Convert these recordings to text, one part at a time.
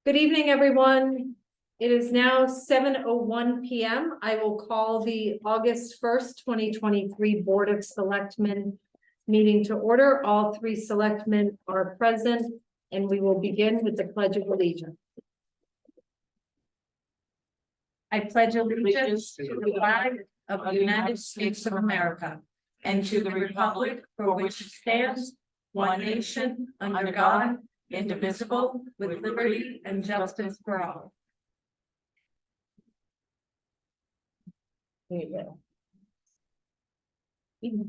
Good evening, everyone. It is now 7:01 p.m. I will call the August 1st, 2023 Board of Selectmen meeting to order. All three selectmen are present, and we will begin with the Pledge of Allegiance. I pledge allegiance to the flag of the United States of America and to the republic for which it stands, one nation, under God, indivisible, with liberty and justice for all. There you go.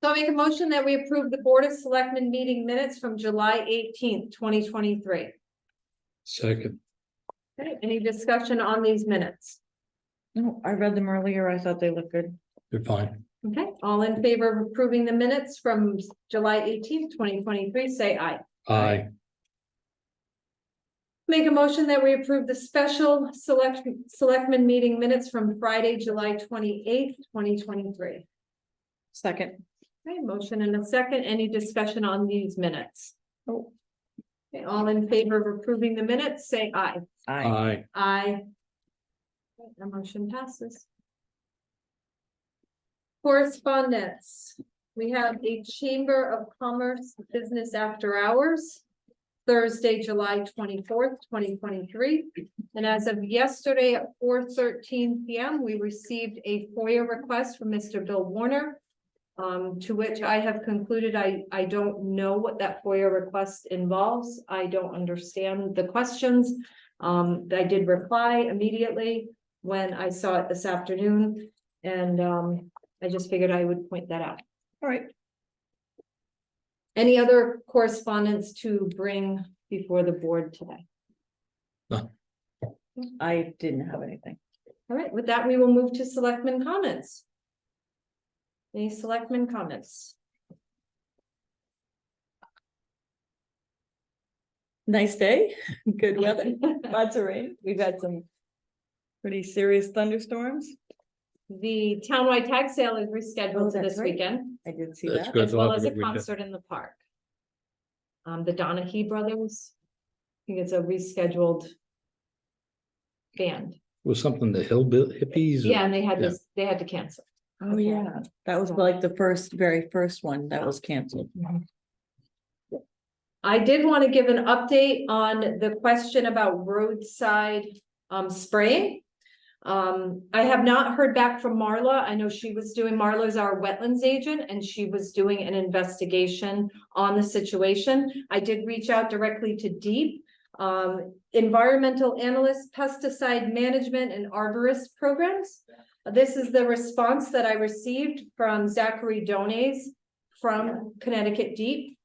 So I make a motion that we approve the Board of Selectmen meeting minutes from July 18th, 2023. Second. Okay, any discussion on these minutes? No, I read them earlier. I thought they looked good. You're fine. Okay, all in favor of approving the minutes from July 18th, 2023, say aye. Aye. Make a motion that we approve the special selectmen meeting minutes from Friday, July 28th, 2023. Second. Okay, motion and a second. Any discussion on these minutes? Oh. Okay, all in favor of approving the minutes, say aye. Aye. Aye. Okay, the motion passes. Correspondence. We have a Chamber of Commerce business after hours, Thursday, July 24th, 2023. And as of yesterday at 4:13 p.m., we received a FOIA request from Mr. Bill Warner, to which I have concluded I don't know what that FOIA request involves. I don't understand the questions. I did reply immediately when I saw it this afternoon, and I just figured I would point that out. All right. Any other correspondence to bring before the board today? No. I didn't have anything. All right, with that, we will move to selectmen comments. Any selectmen comments? Nice day. Good weather. Lots of rain. We've had some pretty serious thunderstorms. The townwide tag sale is rescheduled to that's this right. weekend, I did see That's that. good. as well as a Good weekend. concert in the park. The Donahue Brothers, I think it's a rescheduled band. Was something the hippies? Yeah, and they had Yeah. this, they had to cancel. Oh, yeah. That was like the very first one that was canceled. I did want to give an update on the question about roadside spraying. I have not heard back from Marla. I know Marla's our wetlands agent, and she was doing an investigation on the situation. I did reach out directly to Deep, environmental analyst, pesticide management, and arborist programs. This is the response that I received from Zachary Dones from Connecticut Deep.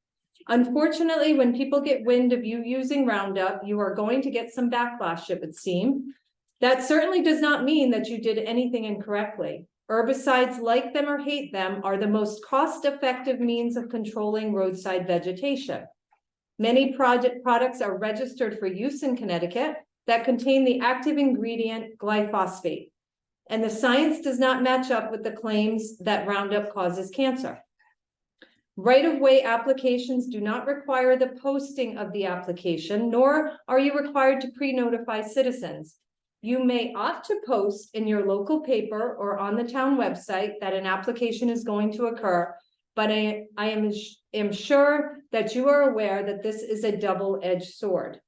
Unfortunately, when people get wind of you using Roundup, you are going to get some backlash, it would seem. That certainly does not mean that you did anything incorrectly. Herbicides, like them or hate them, are the most cost-effective means of controlling roadside vegetation. Many products are registered for use in Connecticut that contain the active ingredient glyphosate, and the science does not match up with the claims that Roundup causes cancer. Right-of-way applications do not require the posting of the application, nor are you required to pre-notify citizens. You may opt to post in your local paper or on the town website that an application is going to occur, but I am sure that you are aware that this is a double-edged sword.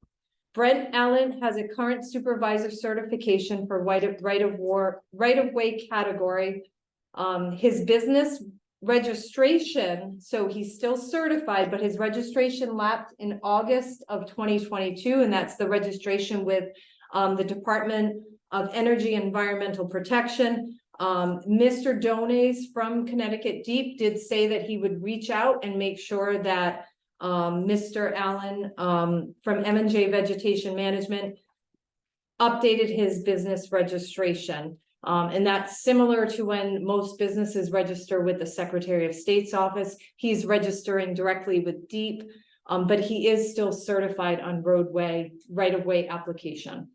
Brent Allen has a current supervisor certification for right-of-way category. His business registration, so he's still certified, but his registration lapsed in August of 2022, and that's the registration with the Department of Energy and Environmental Protection. Mr. Dones from Connecticut Deep did say that he would reach out and make sure that Mr. Allen from M&J Vegetation Management updated his business registration. And that's similar to when most businesses register with the Secretary of State's office. He's registering directly with Deep, but he is still certified on right-of-way application.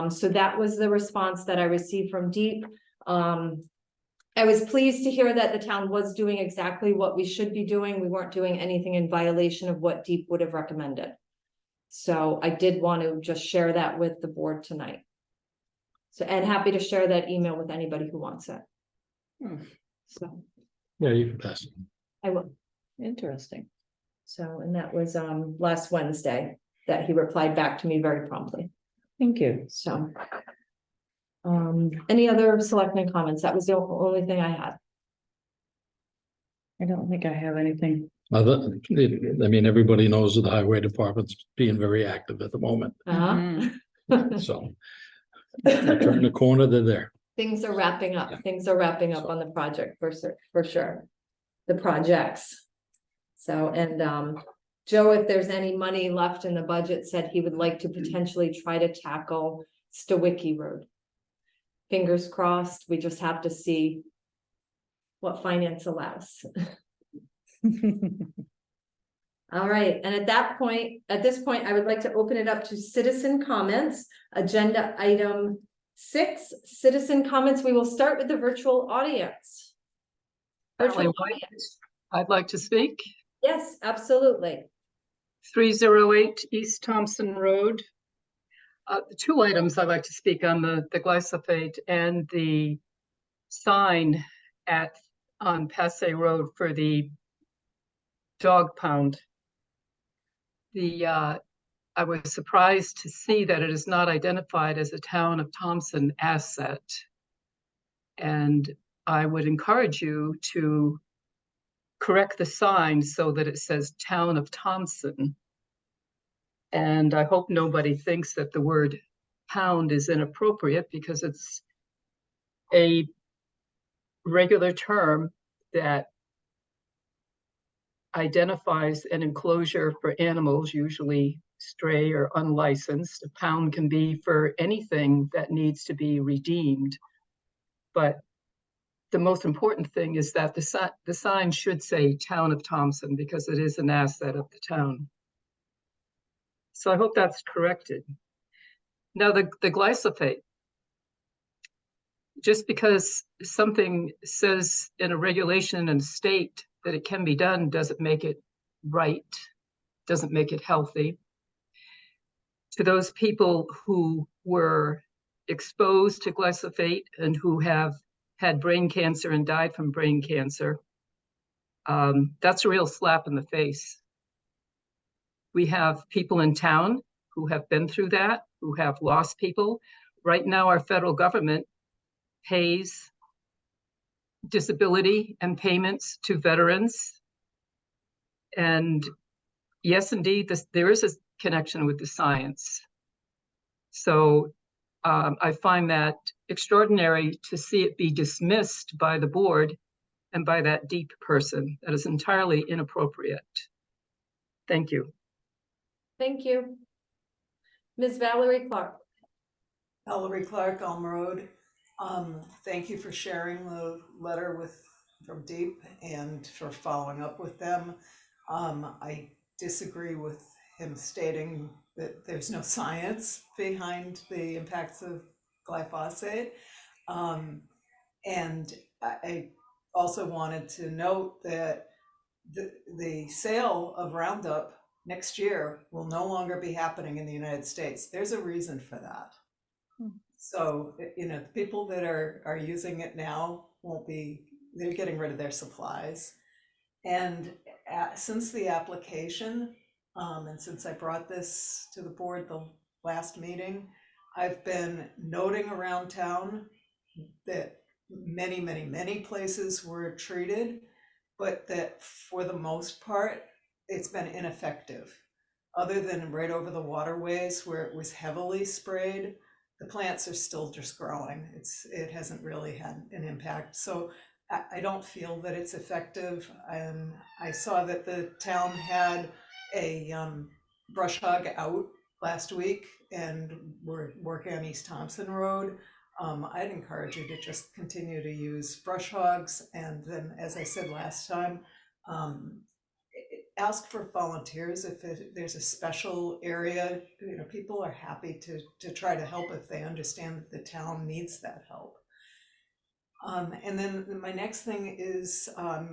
So that was the response that I received from Deep. I was pleased to hear that the town was doing exactly what we should be doing. We weren't doing anything in violation of what Deep would have recommended. So I did want to just share that with the board tonight. So, and happy to share that email with anybody who wants it. Hmm. So Yeah, you can pass it. I will. Interesting. So, and that was last Wednesday that he replied back to me very promptly. Thank you. So. Any other selectmen comments? That was the only thing I had. I don't think I have anything. I mean, everybody knows that the highway department's being very active at the moment, Mhm. so. I turn the corner, they're there. Things are wrapping up. Yeah. Things are wrapping up on the project for sure. The projects. So, and Joe, if there's any money left in the budget, said he would like to potentially try to tackle Stawicki Road. Fingers crossed, we just have to see what finance allows. All right, and at this point, I would like to open it up to citizen comments. Agenda item 6, citizen comments. We will start with the virtual audience. Sally Virtual White. audience. I'd like to speak. Yes, absolutely. 308 East Thompson Road. The two items I'd like to speak on, the glyphosate and the sign on Passay Road for the dog pound. I was surprised to see that it is not identified as a town of Thompson asset. And I would encourage you to correct the sign so that it says Town of Thompson. And I hope nobody thinks that the word pound is inappropriate, because it's a regular term that identifies an enclosure for animals, usually stray or unlicensed. A pound can be for anything that needs to be redeemed. But the most important thing is that the sign should say Town of Thompson, because it is an asset of the town. So I hope that's corrected. Now, the glyphosate, just because something says in a regulation and state that it can be done doesn't make it right, doesn't make it healthy. To those people who were exposed to glyphosate and who have had brain cancer and died from brain cancer, that's a real slap in the face. We have people in town who have been through that, who have lost people. Right now, our federal government pays disability and payments to veterans. And yes, indeed, there is a connection with the science. So I find that extraordinary to see it be dismissed by the board and by that deep person. That is entirely inappropriate. Thank you. Thank you. Ms. Valerie Clark. Valerie Clark, Elm Road. Thank you for sharing the letter from Deep and for following up with them. I disagree with him stating that there's no science behind the impacts of glyphosate. And I also wanted to note that the sale of Roundup next year will no longer be happening in the United States. There's a reason for that. So, the people that are using it now they're getting rid of their supplies. And since the application, and since I brought this to the board the last meeting, I've been noting around town that many, many, many places were treated, but that for the most part, it's been ineffective. Other than right over the waterways where it was heavily sprayed, the plants are still just growing. It hasn't really had an impact. So I don't feel that it's effective. I saw that the town had a brush hog out last week, and we're working on East Thompson Road. I'd encourage you to just continue to use brush hogs, and then, as I said last time, ask for volunteers if there's a special area. People are happy to try to help if they understand that the town needs that help. And then my next thing is, I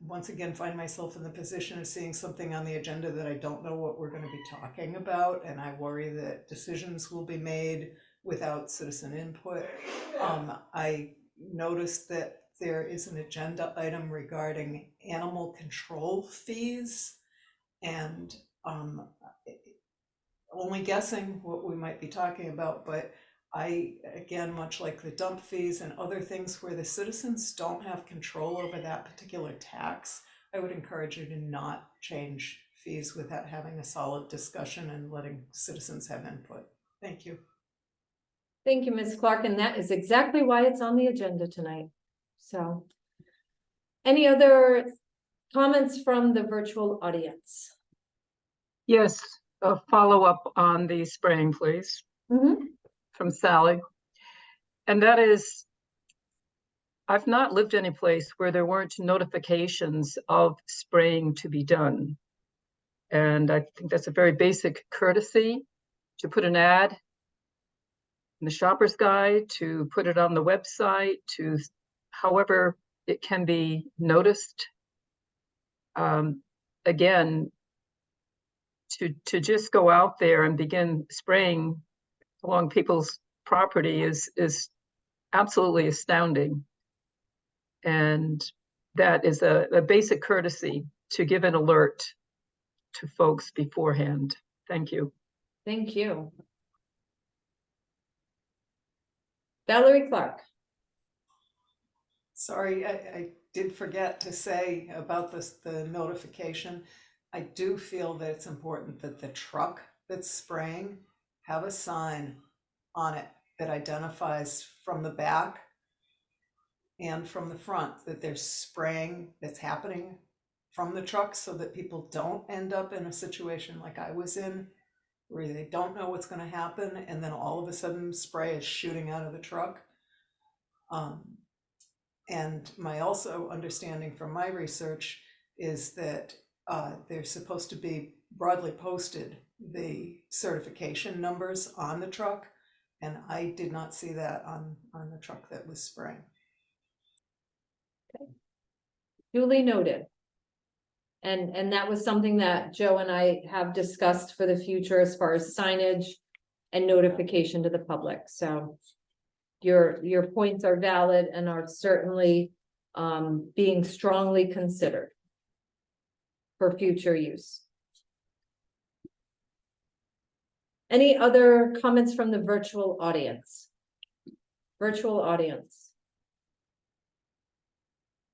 once again find myself in the position of seeing something on the agenda that I don't know what we're gonna be talking about, and I worry that decisions will be made without citizen input. I noticed that there is an agenda item regarding animal control fees, and only guessing what we might be talking about, but I, again, much like the dump fees and other things where the citizens don't have control over that particular tax, I would encourage you to not change fees without having a solid discussion and letting citizens have input. Thank you. Thank you, Ms. Clark, and that is exactly why it's on the agenda tonight. So, any other comments from the virtual audience? Yes, a follow-up on the spraying, please, from Sally. And that is, I've not lived any place where there weren't notifications of spraying to be done. And I think that's a very basic courtesy to put an ad in the shopper's guide, to put it on the website, to however it can be noticed. Again, to just go out there and begin spraying along people's property is absolutely astounding. And that is a basic courtesy to give an alert to folks beforehand. Thank you. Thank you. Valerie Clark. Sorry, I did forget to say about this, the notification. I do feel that it's important that the truck that's spraying have a sign on it that identifies from the back and from the front that there's spraying that's happening from the truck, so that people don't end up in a situation like I was in, where they don't know what's going to happen and then all of a sudden spray is shooting out of the truck. And my also understanding from my research is that they're supposed to be broadly posted, the certification numbers on the truck, and I did not see that on the truck that was spraying. Okay. Duly noted. And that was something that Joe and I have discussed for the future as far as signage and notification to the public. So your points are valid and are certainly being strongly considered for future use. Any other comments from the virtual audience? Virtual audience.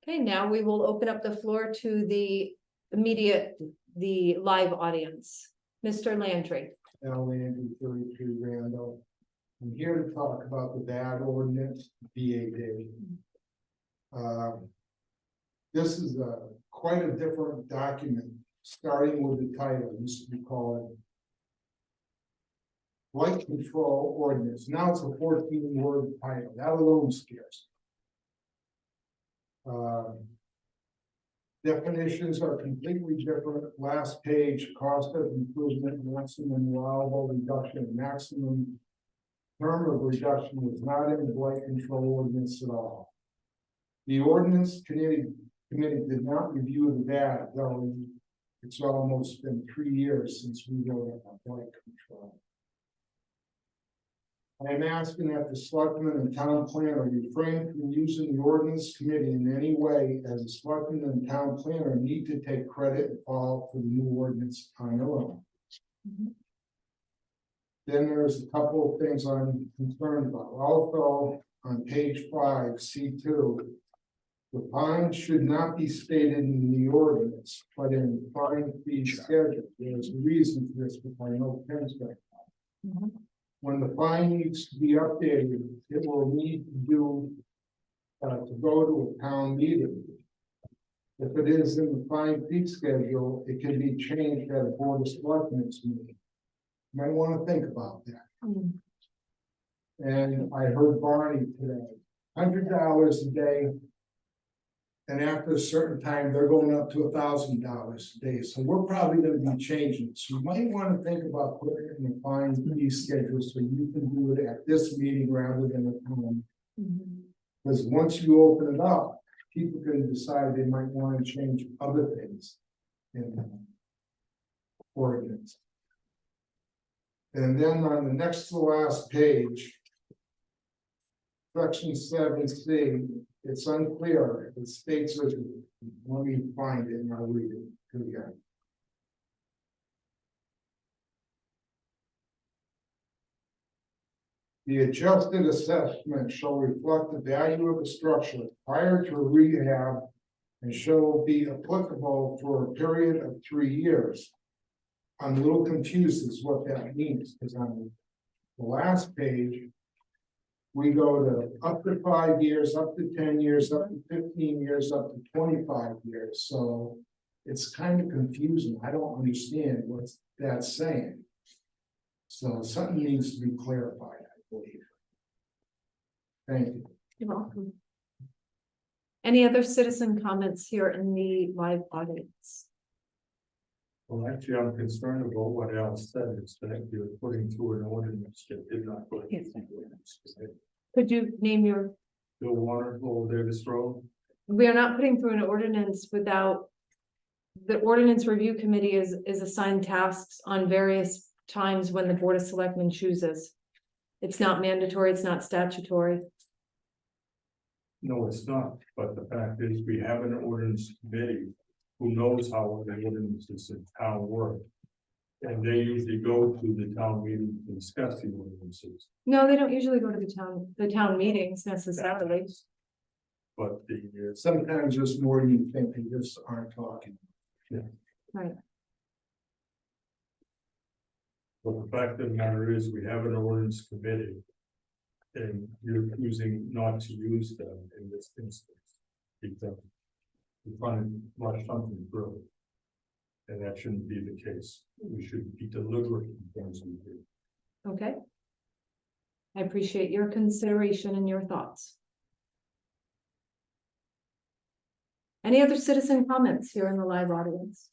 Okay, now we will open up the floor to the live audience. Mr. Landry. Al Landry, 33 Randall. I'm here to talk about the bad ordinance, BAD. This is quite a different document, starting with the title. It used to be called Blight Control Ordinance. Now it's a 14-word title. That alone scares me. Definitions are completely different. Last page, cost of improvement, maximum allowable reduction, maximum term of reduction was not in the blight control ordinance at all. The ordinance committee did not review the BAD, though it's almost been 3 years since we wrote about blight control. I am asking that the selectmen and town planner refrain from using the ordinance committee in any way, as the selectmen and town planner need to take credit and follow for the new ordinance on their own. Then there's a couple of things I'm concerned about. Also, on page 5, C2, the fine should not be stated in the ordinance, but in the fine fee schedule. There's a reason for this, but I know Ken's got it. When the fine needs to be updated, it will need to go to a town meeting. If it is in the fine fee schedule, it can be changed at a board of selectmen's meeting. You might want to think about that. And I heard Barney today, $100 a day. And after a certain time, they're going up to $1,000 a day. So we're probably going to be changing. So you might want to think about putting it in the fine fee schedule so you can do it at this meeting rather than at home. Because once you open it up, people can decide they might want to change other things in the ordinance. And then on the next to last page, section 7C, it's unclear. It states, let me find it and I'll read it again. The adjusted assessment shall reflect the value of the structure prior to rehab and shall be applicable for a period of 3 years. I'm a little confused as what that means, because on the last page, we go to up to 5 years, up to 10 years, up to 15 years, up to 25 years. So it's kind of confusing. I don't understand what that's saying. So something needs to be clarified, I believe. Thank you. You're welcome. Any other citizen comments here in the live audience? Well, actually, I'm concerned about what Al said, is that you're putting through an ordinance that did not put it through an ordinance. Could you name your, Bill Warner, Old Davis Road, we are not putting through an ordinance without. The ordinance review committee is assigned tasks on various times when the Board of Selectmen chooses. It's not mandatory, it's not statutory. no, it's not, but the fact is, we have an ordinance committee who knows how the ordinances in town work. And they usually go to the town meeting to discuss the ordinances, No, they don't usually go to the town meetings necessarily. but the, Sometimes there's more than you think, they just aren't talking. Right. but the fact of the matter is, we have an ordinance committee. And you're choosing not to use them in this instance. Because you're trying to rush something through. And that shouldn't be the case. We should be deliberate in things we do. Okay. I appreciate your consideration and your thoughts. Any other citizen comments here in the live audience?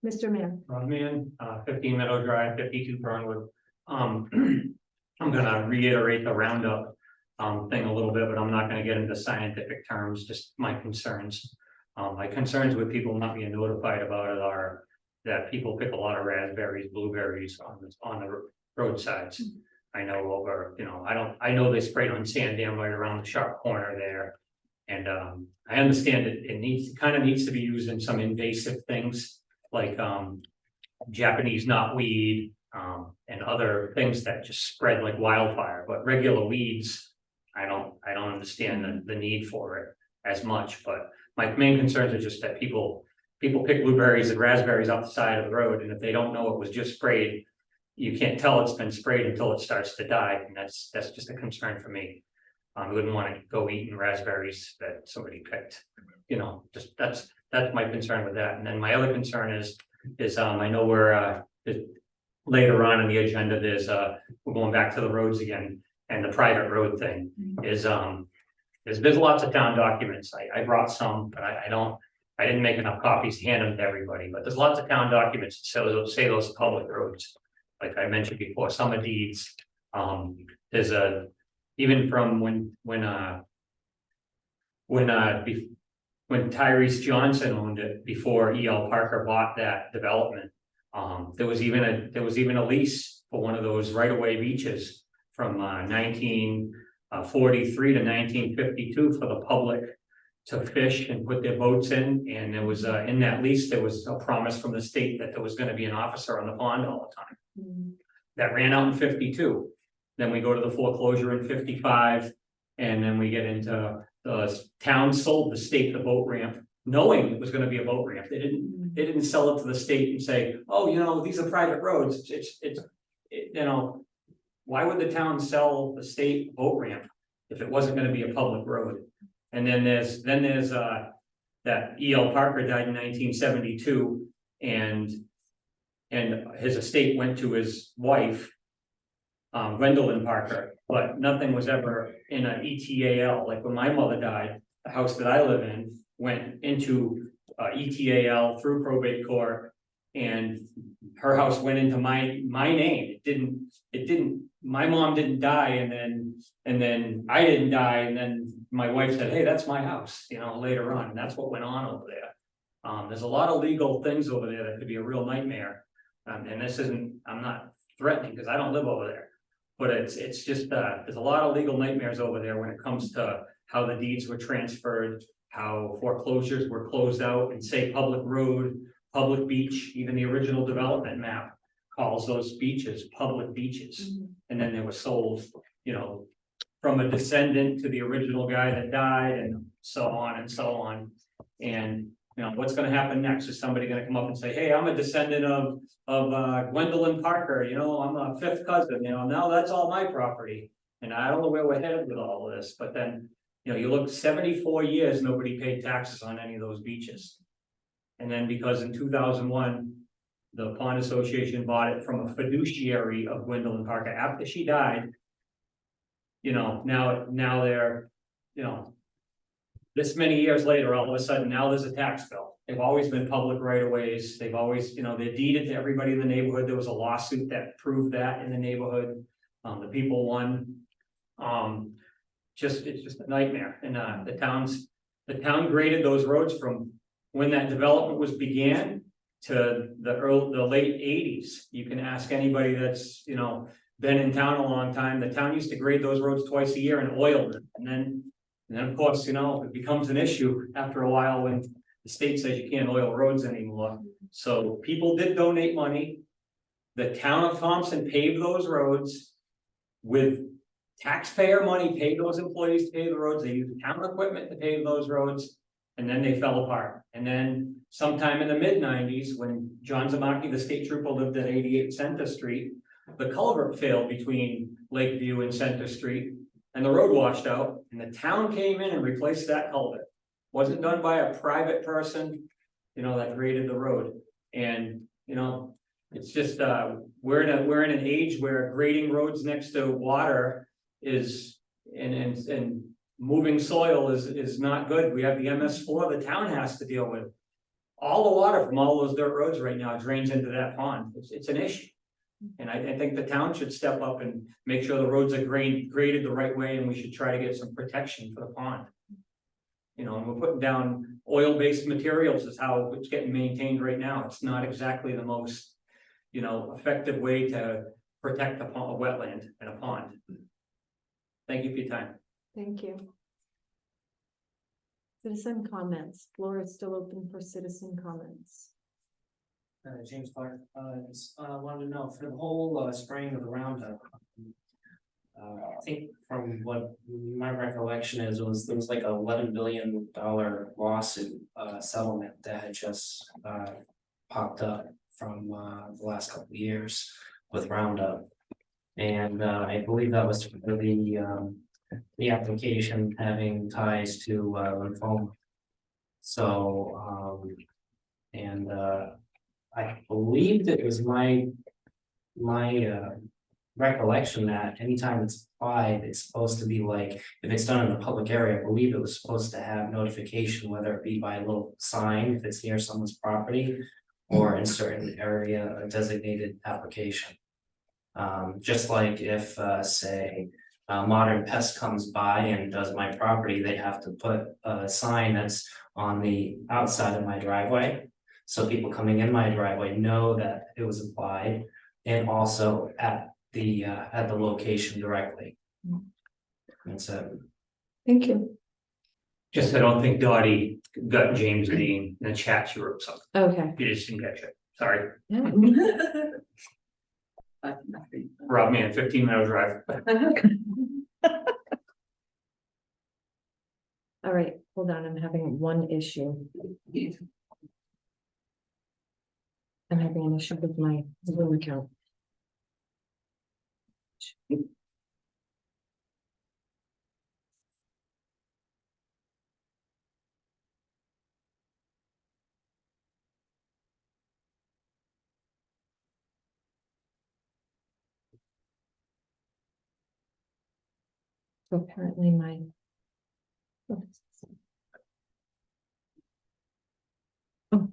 Mr. Mann. Rodman, 15 Meadow Drive, 52 Fernwood. I'm gonna reiterate the roundup thing a little bit, but I'm not gonna get into scientific terms, just my concerns. My concerns with people not being notified about it are that people pick a lot of raspberries, blueberries on the roadsides. I know over, I know they sprayed on sand dam right around the sharp corner there. And I understand it kind of needs to be used in some invasive things like Japanese knotweed and other things that just spread like wildfire, but regular weeds, I don't understand the need for it as much, but my main concerns are just that people pick blueberries and raspberries off the side of the road, and if they don't know it was just sprayed, you can't tell it's been sprayed until it starts to die, and that's just a concern for me. I wouldn't want to go eating raspberries that somebody picked, just that's my concern with that. And then my other concern is I know we're later on in the agenda, we're going back to the roads again, and the private road thing is there's lots of town documents. I brought some, but I didn't make enough copies to hand them to everybody, but there's lots of town documents that say those public roads. Like I mentioned before, some are deeds. There's even from when Tyrese Johnson owned it before E.L. Parker bought that development. There was even a lease for one of those right-of-way beaches from 1943 to 1952 for the public to fish and put their boats in. And there was in that lease, there was a promise from the state that there was going to be an officer on the pond all the time. That ran out in 52. Then we go to the foreclosure in 55. And then we get into the town sold the state the boat ramp, knowing it was going to be a boat ramp. They didn't sell it to the state and say, oh, these are private roads. Why would the town sell the state boat ramp if it wasn't going to be a public road? And then there's that E.L. Parker died in 1972, and his estate went to his wife, Gwendolyn Parker, but nothing was ever in an ETAL. Like when my mother died, the house that I live in went into ETAL through probate court, and her house went into my name. It didn't my mom didn't die and then I didn't die, and then my wife said, hey, that's my house, you know, later on, and that's what went on over there. There's a lot of legal things over there that could be a real nightmare. And this isn't, I'm not threatening, because I don't live over there. But it's just, there's a lot of legal nightmares over there when it comes to how the deeds were transferred, how foreclosures were closed out, and say public road, public beach, even the original development map calls those beaches public beaches. And then they were sold, you know, from a descendant to the original guy that died, and so on and so on. And, you know, what's gonna happen next? Is somebody gonna come up and say, hey, I'm a descendant of Gwendolyn Parker, you know, I'm a fifth cousin, you know, now that's all my property. And I don't know where we're headed with all of this, but then, you know, you look 74 years, nobody paid taxes on any of those beaches. And then because in 2001, the Pond Association bought it from a fiduciary of Gwendolyn Parker after she died. You know, now they're, you know, this many years later, all of a sudden, now there's a tax bill. They've always been public right of ways. They've always, you know, they're deeded to everybody in the neighborhood. There was a lawsuit that proved that in the neighborhood. The people won. It's just a nightmare. And the town graded those roads from when that development was began to the late 80s. You can ask anybody that's, you know, been in town a long time. The town used to grade those roads twice a year and oil them. And then of course, you know, it becomes an issue after a while when the state says you can't oil roads anymore. So people did donate money. The town of Thompson paved those roads with taxpayer money, paid those employees to pave the roads. They used town equipment to pave those roads, and then they fell apart. And then sometime in the mid-90s, when John Zamaki, the state trooper, lived at 88 Center Street, the culvert failed between Lakeview and Center Street, and the road washed out, and the town came in and replaced that culvert. Wasn't done by a private person, you know, that graded the road. And, you know, it's just, we're in an age where grading roads next to water is, and moving soil is not good. We have the MS4 the town has to deal with. All the water from all those dirt roads right now drains into that pond. It's an issue. And I think the town should step up and make sure the roads are graded the right way, and we should try to get some protection for the pond. You know, and we're putting down oil-based materials is how it's getting maintained right now. It's not exactly the most, you know, effective way to protect a wetland and a pond. Thank you for your time. Thank you. Citizen comments. Floor is still open for citizen comments. James Clark, wanted to know for the whole spraying of the Roundup. I think from what my recollection is, there was like a $11 billion lawsuit settlement that had just popped up from the last couple of years with Roundup, and I believe that was for the application having ties to lymphoma. So I believe it was my recollection that anytime it's applied, it's supposed to be like, if it's done in a public area, I believe it was supposed to have notification, whether it be by a little sign if it's near someone's property or in certain area, a designated application. Just like if say Modern Pest comes by and does my property, they have to put a sign that's on the outside of my driveway. So people coming in my driveway know that it was applied, and also at the location directly. That's it. Thank you. Just, I don't think Dottie got James' name in the chat. She wrote something. Okay. You just didn't catch it. Sorry. Rob me a 15-minute drive. All right, hold on, I'm having one issue. I'm having an issue with my Zoom account. So apparently my. Oh.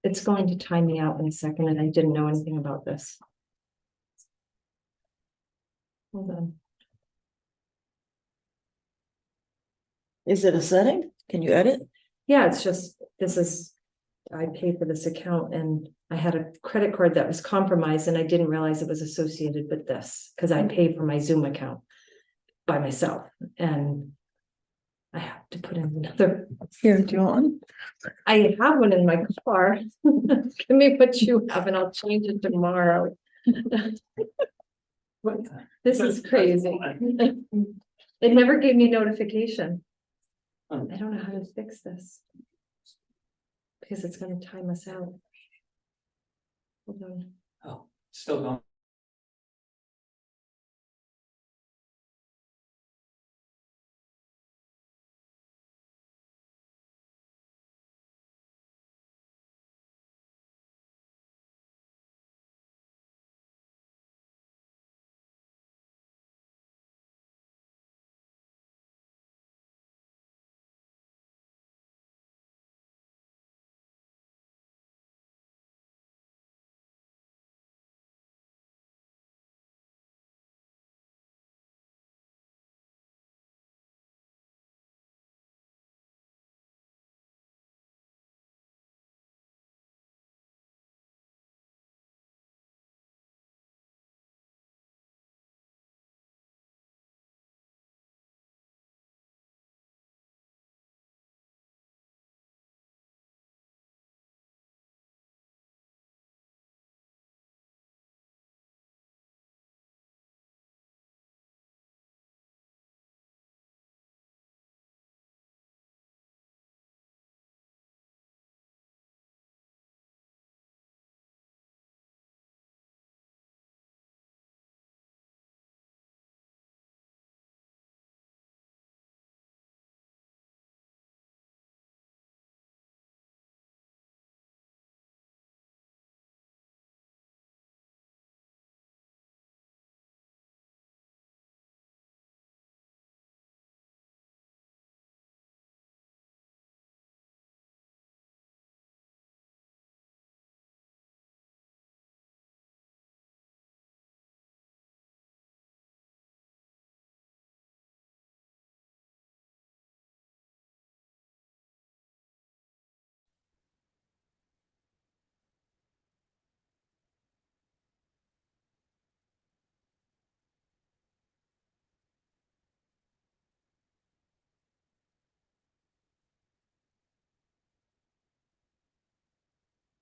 It's going to time me out in a second and I didn't know anything about this. Hold on. Is it a setting? Can you edit? Yeah, it's just, I paid for this account and I had a credit card that was compromised and I didn't realize it was associated with this because I paid for my Zoom account by myself and I have to put in another. Here, do you want one? I have one in my car. Give me what you have and I'll change it tomorrow. This is crazy. It never gave me notification. I don't know how to fix this. Because it's gonna time us out. Hold on. Oh, still going.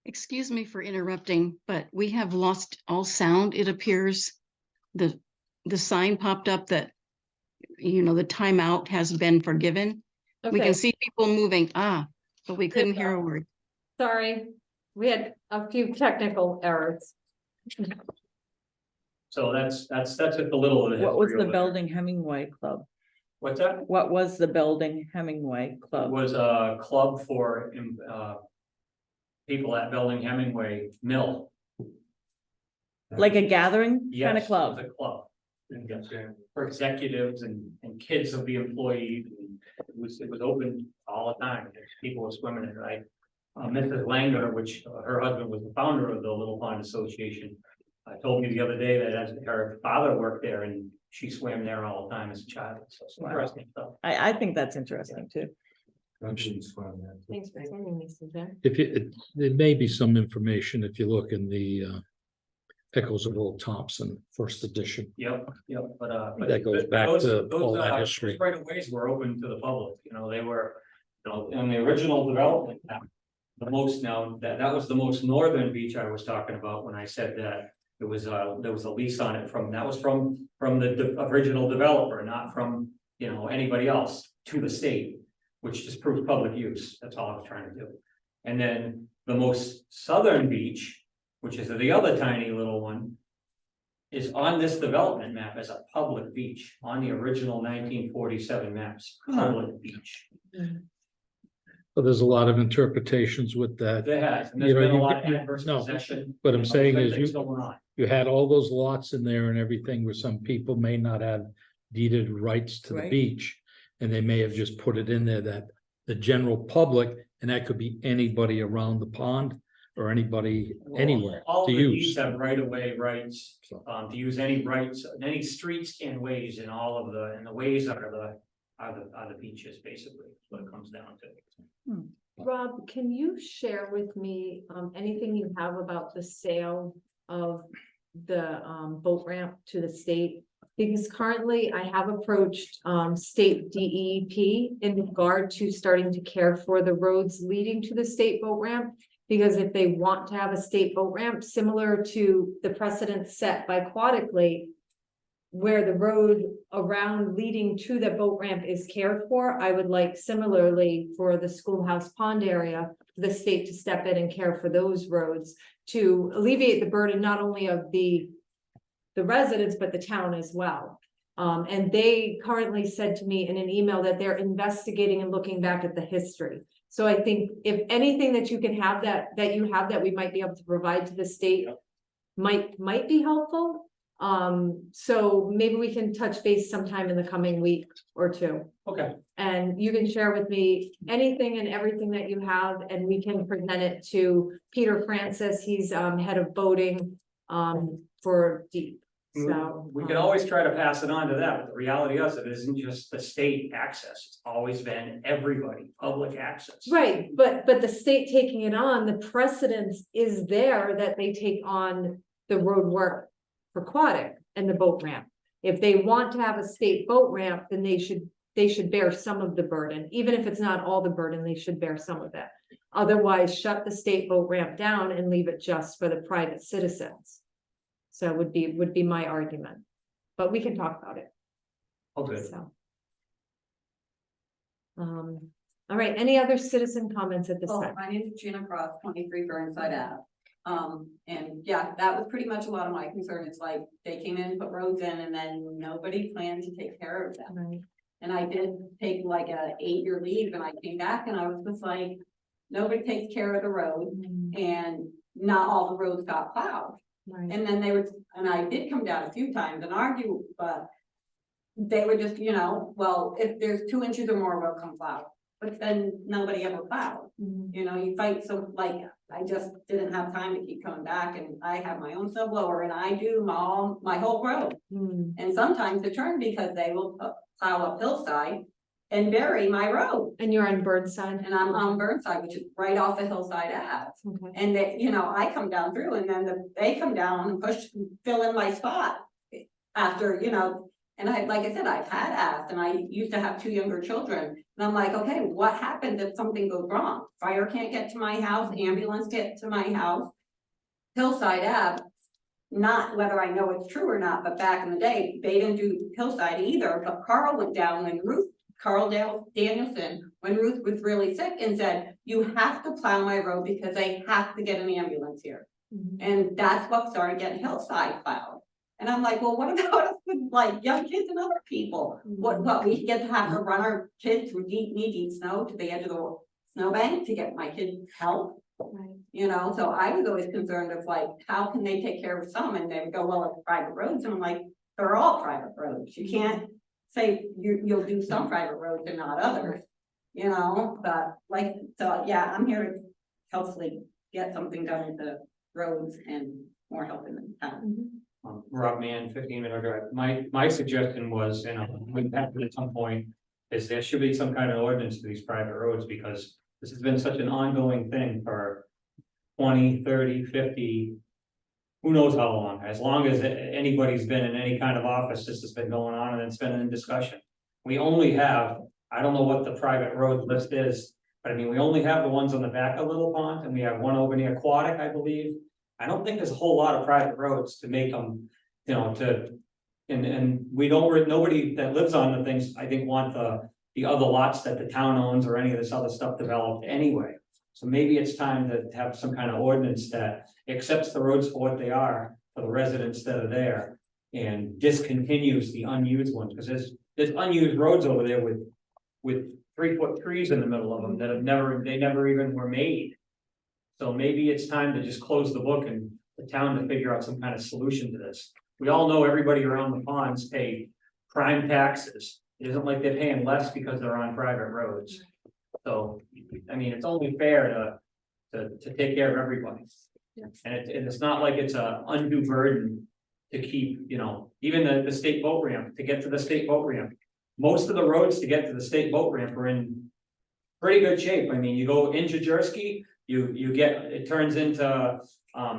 Excuse me for interrupting, but we have lost all sound, it appears. The sign popped up that, the timeout has been forgiven. We Okay, can see people moving, but we couldn't hear a word. sorry. We had a few technical errors. So that's just a little of the. What was history the over there. Belding Hemingway Club? What's that? What was the Belding Hemingway It Club? was a club for people at Belding Hemingway Mill. Like a gathering kind Yes, of it club? was a club. And for executives and kids of the employees. And it was open all the time. People were swimming in it, right? Mrs. Langer, which her husband was the founder of the Little Pond Association, told me the other day that as her father worked there and she swam there all the time as a child. So it's interesting stuff. I think that's interesting too. Thanks for sending me, Suzanne. If you, there may be some information if you look in the Echoes of Old Thompson, first edition. Yep, but. That goes back to all that history. Right of ways were open to the public, they were, in the original development. The most known, that was the most northern beach I was talking about when I said that there was a lease on it that was from the original developer, not from, anybody else to the state. Which just proves public use, that's all I was trying to do. And then the most southern beach, which is the other tiny little one, is on this development map as a public beach, on the original 1947 maps, public beach. But there's a lot of interpretations with that. There has, and You there's know, been a you lot of get- adverse no, possession. what I'm saying is things you- going on. You had all those lots in there and everything where some people may not have deeded rights to the Right. beach. And they may have just put it in there that the general public, and that could be anybody around the pond, or anybody Well, anywhere All to the deeds use. have right of way rights, So, to use any rights, any streets and ways in all of the, and the ways are the beaches, basically, is what it comes down to. Rob, can you share with me, anything you have about the sale of the, boat ramp to the state? Because currently I have approached, state DEP in regard to starting to care for the roads leading to the state boat ramp. Because if they want to have a state boat ramp, similar to the precedent set by Aquatic Lake, where the road around leading to the boat ramp is cared for, I would like similarly for the schoolhouse pond area, the state to step in and care for those roads to alleviate the burden not only of the residents, but the town as well. And they currently said to me in an email that they're investigating and looking back at the history. So I think if anything that you can have that you have that we might be able to provide to the state might be helpful. So maybe we can touch base sometime in the coming week or two. Okay. And you can share with me anything and everything that you have, and we can present it to Peter Francis. He's head of boating for Deep. So We can always try to pass it on to that, but the reality is it isn't just the state access, it's always been everybody, public access. right, but the state taking it on, the precedence is there that they take on the road work for Aquatic and the boat ramp. If they want to have a state boat ramp, then they should bear some of the burden, even if it's not all the burden, they should bear some of it. Otherwise, shut the state boat ramp down and leave it just for the private citizens. So would be my argument, but we can talk about it. Okay. So. All right, any other citizen comments at this Oh, time? my name is Gina Cross, 23 Burnside Ave. And yeah, that was pretty much a lot of my concern. It's like they came in, put roads in, and then nobody planned to take care of them. Right. And I did take like a 8-year leave, and I came back and I was just like, nobody takes care of the road, and not all the roads got plowed. Right. And then and I did come down a few times and argue, but they were just, well, if there's 2 inches or more, we'll come plow. But then nobody ever plowed. You fight, so like, I just didn't have time to keep coming back, and I have my own snow blower and I do my whole road. And sometimes it's turned because they will plow up hillside and bury my road. And you're on Burnside? And I'm on Burnside, which is right off the hillside Ave. Okay. And they, I come down through, and then they come down and fill in my spot after, and like I said, I've had asked, and I used to have 2 younger children. And I'm like, okay, what happens if something goes wrong? Fire can't get to my house, ambulance get to my house. Hillside Ave, not whether I know it's true or not, but back in the day, they didn't do Hillside either, but Carl went down when Carl Danielson, when Ruth was really sick, and said, you have to plow my road because they have to get an ambulance here. And that's what started getting Hillside plowed. And I'm like, well, what about us with like young kids and other people? What we get to have to run our kids through knee-deep snow to the edge of the snowbank to get my kids help? Right. So I was always concerned of like, how can they take care of some? And they would go, well, it's private roads. And I'm like, they're all private roads. You can't say you'll do some private roads and not others, but like, so yeah, I'm here to hopefully get something done with the roads and more help in the town. Rob Mann, 15 Minute Drive. My suggestion was, we have at some point, is there should be some kind of ordinance to these private roads, because this has been such an ongoing thing for 20, 30, 50, who knows how long, as anybody's been in any kind of office, this has been going on and it's been in discussion. We only have, I don't know what the private road list is, but I mean, we only have the ones on the back of Little Pond, and we have one over near Aquatic, I believe. I don't think there's a whole lot of private roads to make them, and we don't, nobody that lives on the things, I think, want the other lots that the town owns or any of this other stuff developed anyway. So maybe it's time to have some kind of ordinance that accepts the roads for what they are for the residents that are there and discontinues the unused ones, because there's unused roads over there with 3-foot trees in the middle of them that they never even were made. So maybe it's time to just close the book and the town to figure out some kind of solution to this. We all know everybody around the ponds pay prime taxes. It isn't like they're paying less because they're on private roads. So, I mean, it's only fair to take care of everybody. Yes. And it's not like it's a undue burden to keep, even the state boat ramp, to get to the state boat ramp. Most of the roads to get to the state boat ramp are in pretty good shape. I mean, you go in Jajerski, it turns into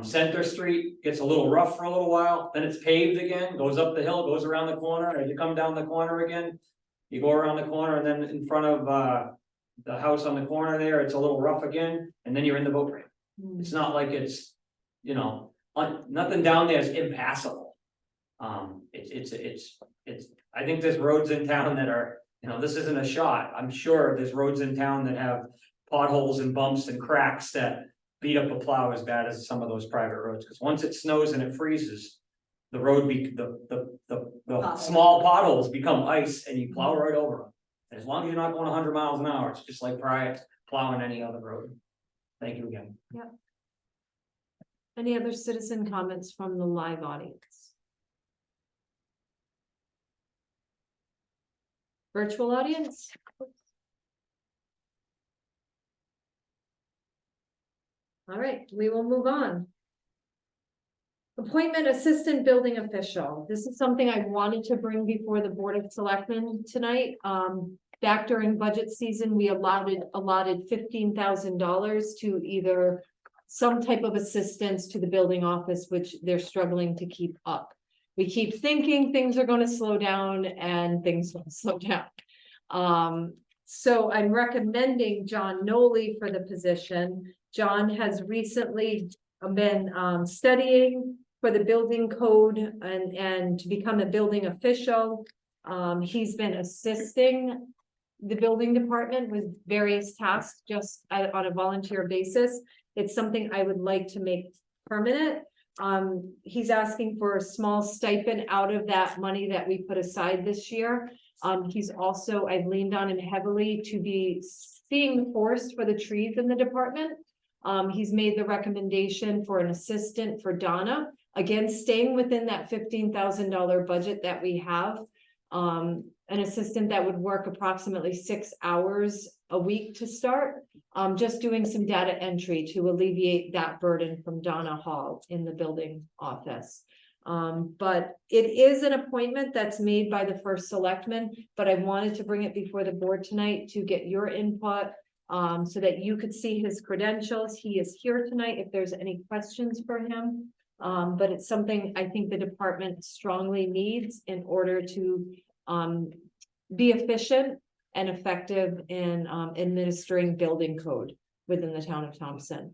Center Street, gets a little rough for a little while, then it's paved again, goes up the hill, goes around the corner, as you come down the corner again. You go around the corner and then in front of the house on the corner there, it's a little rough again, and then you're in the boat ramp. It's not like it's, nothing down there is impassable. I think there's roads in town that are, this isn't a shot. I'm sure there's roads in town that have potholes and bumps and cracks that beat up a plow as bad as some of those private roads. Because once it snows and it freezes, the road the small potholes become ice and you plow right over them. And as long as you're not going 100 miles an hour, it's just like plowing any other road. Thank you again. Any other citizen comments from the live audience? Virtual audience? All right, we will move on. Appointment assistant building official. This is something I wanted to bring before the Board of Selectmen tonight. Back during budget season, we allotted $15,000 to either some type of assistance to the building office, which they're struggling to keep up. We keep thinking things are going to slow down and things don't slow down. So I'm recommending John Noley for the position. John has recently been studying for the building code and to become a building official. He's been assisting the building department with various tasks just on a volunteer basis. It's something I would like to make permanent. He's asking for a small stipend out of that money that we put aside this year. He's also, I've leaned on him heavily to be seeing the forest for the trees in the department. He's made the recommendation for an assistant for Donna, again, staying within that $15,000 budget that we have. An assistant that would work approximately 6 hours a week to start, just doing some data entry to alleviate that burden from Donna Hall in the building office. But it is an appointment that's made by the first selectman, but I wanted to bring it before the board tonight to get your input, so that you could see his credentials. He is here tonight if there's any questions for him. But it's something I think the department strongly needs in order to be efficient and effective in administering building code within the town of Thompson.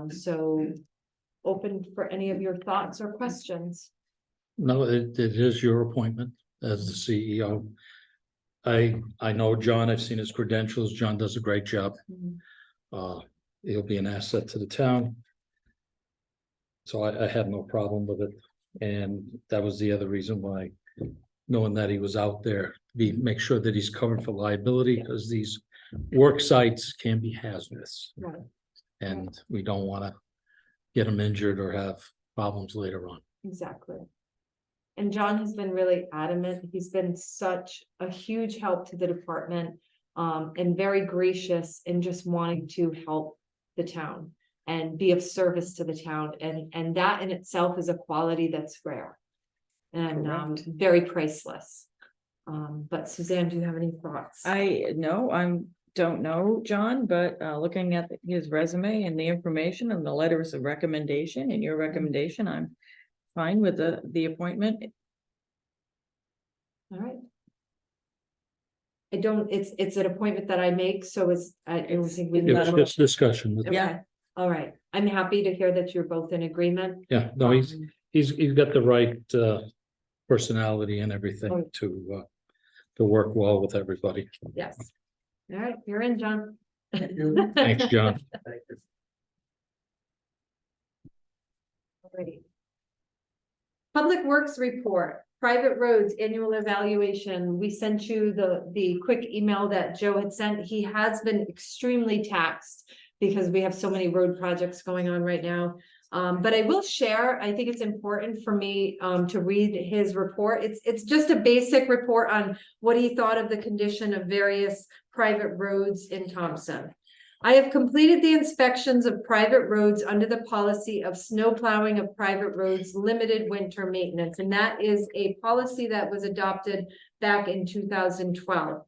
So open for any of your thoughts or questions. No, it is your appointment as the CEO. I know John, I've seen his credentials. John does a great job. He'll be an asset to the town. So I had no problem with it. And that was the other reason why, knowing that he was out there, make sure that he's covered for liability, because these work sites can be hazardous. Right. And we don't want to get them injured or have problems later on. Exactly. And John has been really adamant. He's been such a huge help to the department, and very gracious in just wanting to help the town and be of service to the town. And that in itself is a quality that's rare and very priceless. But Suzanne, do you have any thoughts? Don't know John, but looking at his resume and the information and the letters of recommendation and your recommendation, I'm fine with the appointment. All right. It's an appointment that I make, so I don't think we. It was just discussion. Okay. Yeah. All right. I'm happy to hear that you're both in agreement. Yeah, no, he's got the right personality and everything to work well with everybody. Yes. All right, you're in, John. Thanks, John. Alrighty. Public Works Report, private roads annual evaluation. We sent you the quick email that Joe had sent. He has been extremely taxed because we have so many road projects going on right now. But I will share, I think it's important for me to read his report. It's just a basic report on what he thought of the condition of various private roads in Thompson. I have completed the inspections of private roads under the policy of snow plowing of private roads, limited winter maintenance, and that is a policy that was adopted back in 2012.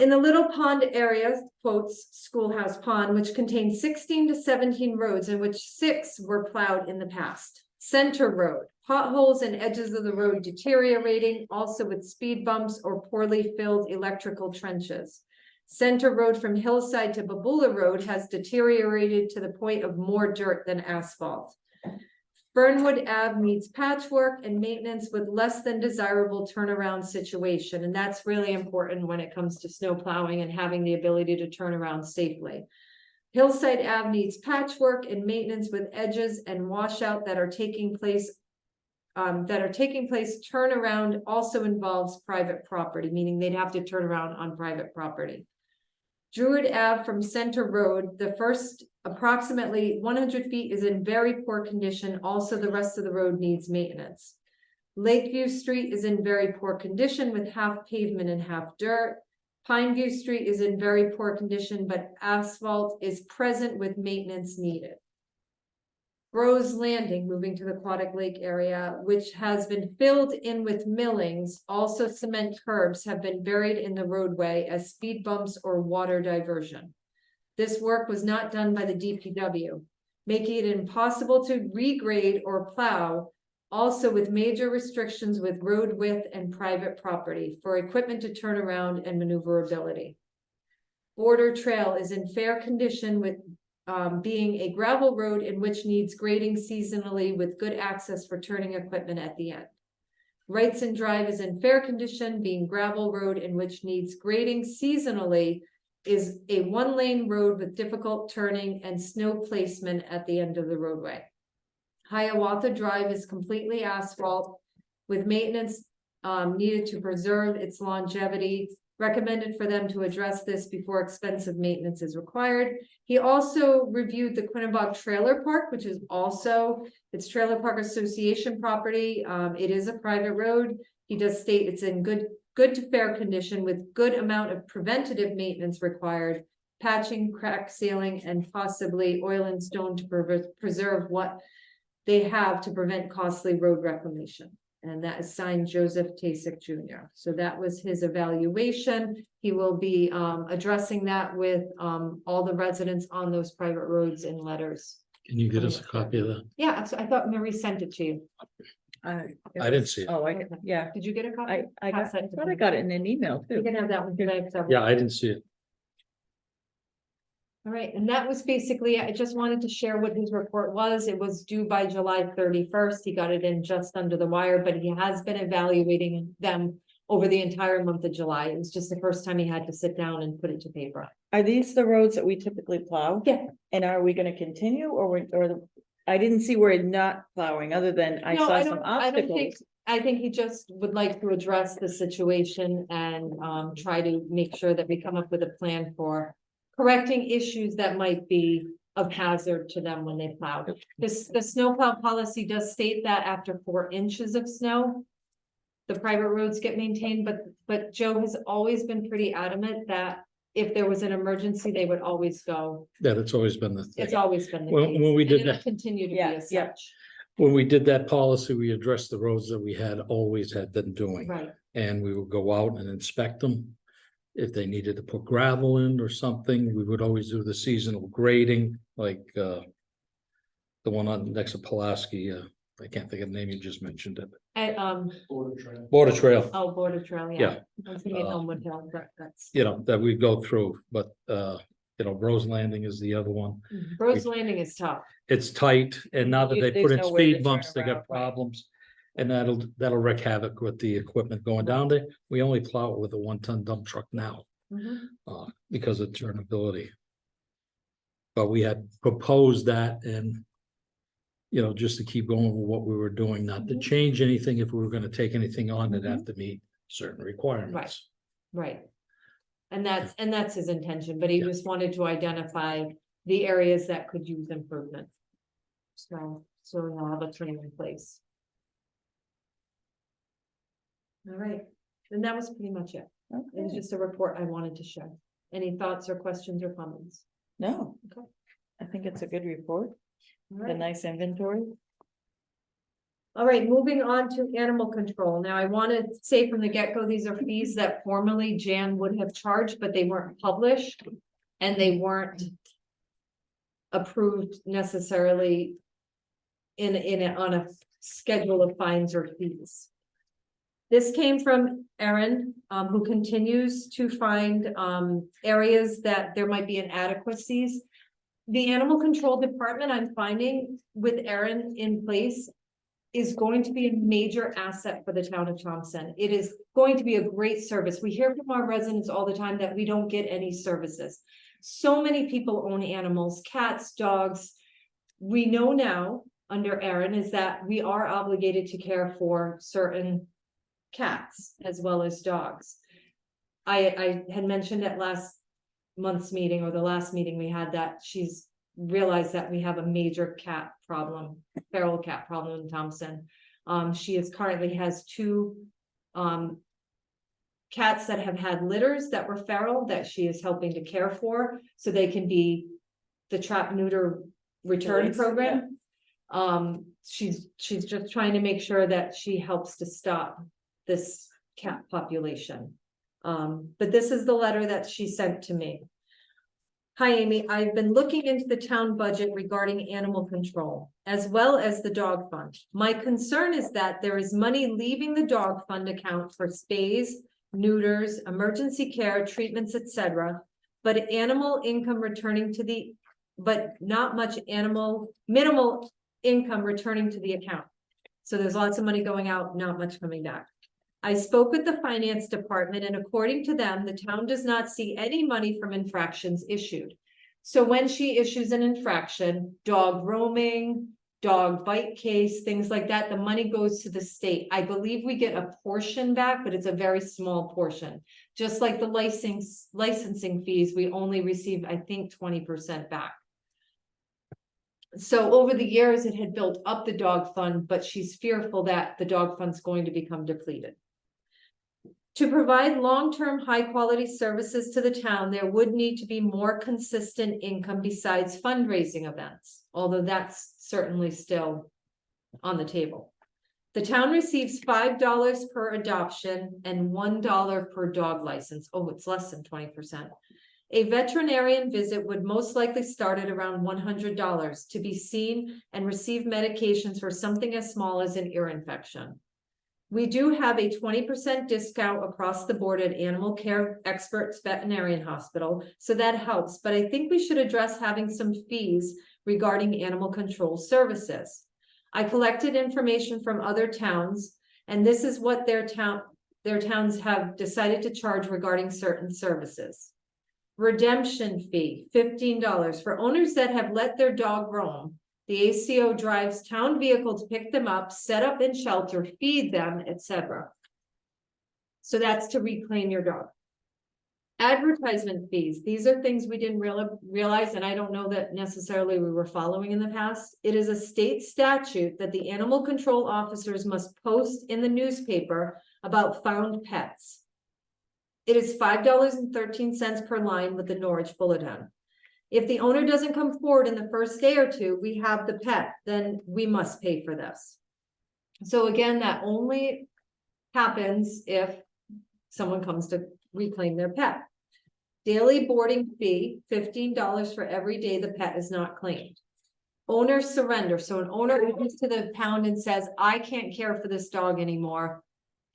In the Little Pond area, quotes Schoolhouse Pond, which contains 16 to 17 roads, in which 6 were plowed in the past. Center Road, potholes and edges of the road deteriorating, also with speed bumps or poorly filled electrical trenches. Center Road from Hillside to Babula Road has deteriorated to the point of more dirt than asphalt. Fernwood Ave needs patchwork and maintenance with less than desirable turnaround situation, and that's really important when it comes to snow plowing and having the ability to turn around safely. Hillside Ave needs patchwork and maintenance with edges and washout that are taking place. Turnaround also involves private property, meaning they'd have to turn around on private property. Druid Ave from Center Road, the first approximately 100 feet is in very poor condition. Also, the rest of the road needs maintenance. Lakeview Street is in very poor condition with half pavement and half dirt. Pineview Street is in very poor condition, but asphalt is present with maintenance needed. Rose Landing, moving to the Aquatic Lake area, which has been filled in with millings, also cement curbs have been buried in the roadway as speed bumps or water diversion. This work was not done by the DPW, making it impossible to regrade or plow, also with major restrictions with road width and private property for equipment to turn around and maneuverability. Border Trail is in fair condition with being a gravel road in which needs grading seasonally with good access for turning equipment at the end. Wrightson Drive is in fair condition, being gravel road in which needs grading seasonally, is a one-lane road with difficult turning and snow placement at the end of the roadway. Hiawatha Drive is completely asphalt with maintenance needed to preserve its longevity. Recommended for them to address this before expensive maintenance is required. He also reviewed the Quinnebog Trailer Park, which is also its Trailer Park Association property. It is a private road. He does state it's in good to fair condition with good amount of preventative maintenance required, patching, crack sealing, and possibly oil and stone to preserve what they have to prevent costly road reclamation. And that is signed Joseph Tasic Jr. So that was his evaluation. He will be addressing that with all the residents on those private roads in letters. Can you get us a copy of that? Yeah, I thought Marie sent it to you. I didn't see it. Oh, yeah, Did you get a copy? I Pass that to thought I me. got it in an email You too. can have that one today. Yeah, I didn't see it. All right, and that was basically, I just wanted to share what his report was. It was due by July 31st. He got it in just under the wire, but he has been evaluating them over the entire month of July. It was just the first time he had to sit down and put it to paper. Are these the roads that we typically plow? Yeah. And are we gonna continue I didn't see where not plowing, other than I No, saw I some don't think, obstacles. I think he just would like to address the situation and try to make sure that we come up with a plan for correcting issues that might be of hazard to them when they plow. The snowplow policy does state that after 4 inches of snow, the private roads get maintained, but Joe has always been pretty adamant that if there was an emergency, they would always go. That it's always been the thing. It's always been the When- case. when we and did it'll that- Continue to be Yeah, as yeah. such. When we did that policy, we addressed the roads that we had always had been doing. Right, And we would go out and inspect them. If they needed to put gravel in or something, we would always do the seasonal grading, like the one on next to Pulaski, I can't think of the name, you just mentioned it. and Border Trail, oh, Border Trail, yeah. Yeah. I was thinking Elmwood Hill, but that's. you know, that we go through, but Rose Landing is the other one. Rose Landing is tough. It's tight, and now that they There's put in nowhere to speed bumps, turn they around, got right. problems. And that'll wreak havoc with the equipment going down there. We only plow it with a 1-ton dump truck now, because of turnability. But we had proposed that and, just to keep going with what we were doing, not to change anything. If we were gonna take anything on, it'd have to meet certain requirements. Right. And that's his intention, but he Yeah. just wanted to identify the areas that could use improvement. So we'll have a training in place. All right, and that was pretty much it. It was Okay. just a report I wanted to share. Any thoughts or questions or comments? No. Okay. I think it's a good report, All a right. nice inventory. All right, moving on to animal control. Now, I want to say from the get-go, these are fees that formerly Jan would have charged, but they weren't published. And they weren't approved necessarily on a schedule of fines or fees. This came from Erin, who continues to find areas that there might be inadequacies. The animal control department, I'm finding with Erin in place, is going to be a major asset for the town of Thompson. It is going to be a great service. We hear from our residents all the time that we don't get any services. So many people own animals, cats, dogs. We know now under Erin is that we are obligated to care for certain cats as well as dogs. I had mentioned at last month's meeting or the last meeting we had that she's realized that we have a major cat problem, feral cat problem in Thompson. She currently has 2 cats that have had litters that were feral that she is helping to care for, so they can be the trap neuter return Release, program. She's just trying to make sure that she helps to stop this cat population. But this is the letter that she sent to me. Hi, Amy. I've been looking into the town budget regarding animal control, as well as the dog fund. My concern is that there is money leaving the dog fund account for spays, neuters, emergency care, treatments, etc., but not much minimal income returning to the account. So there's lots of money going out, not much coming back. I spoke with the finance department, and according to them, the town does not see any money from infractions issued. So when she issues an infraction, dog roaming, dog bite case, things like that, the money goes to the state. I believe we get a portion back, but it's a very small portion. Just like the licensing fees, we only receive, I think, 20% back. So over the years, it had built up the dog fund, but she's fearful that the dog fund's going to become depleted. To provide long-term high-quality services to the town, there would need to be more consistent income besides fundraising events, although that's certainly still on the table. The town receives $5 per adoption and $1 per dog license. Oh, it's less than 20%. A veterinarian visit would most likely start at around $100 to be seen and receive medications for something as small as an ear infection. We do have a 20% discount across the board at Animal Care Experts Veterinarian Hospital, so that helps, but I think we should address having some fees regarding animal control services. I collected information from other towns, and this is what their towns have decided to charge regarding certain services. Redemption fee, $15 for owners that have let their dog roam. The ACO drives town vehicle to pick them up, set up in shelter, feed them, etc. So that's to reclaim your dog. Advertisement fees. These are things we didn't realize, and I don't know that necessarily we were following in the past. It is a state statute that the animal control officers must post in the newspaper about found pets. It is $5.13 per line with the Norwich Bulletin. If the owner doesn't come forward in the first day or 2, we have the pet, then we must pay for this. So again, that only happens if someone comes to reclaim their pet. Daily boarding fee, $15 for every day the pet is not claimed. Owner surrender. So an owner comes to the pound and says, I can't care for this dog anymore.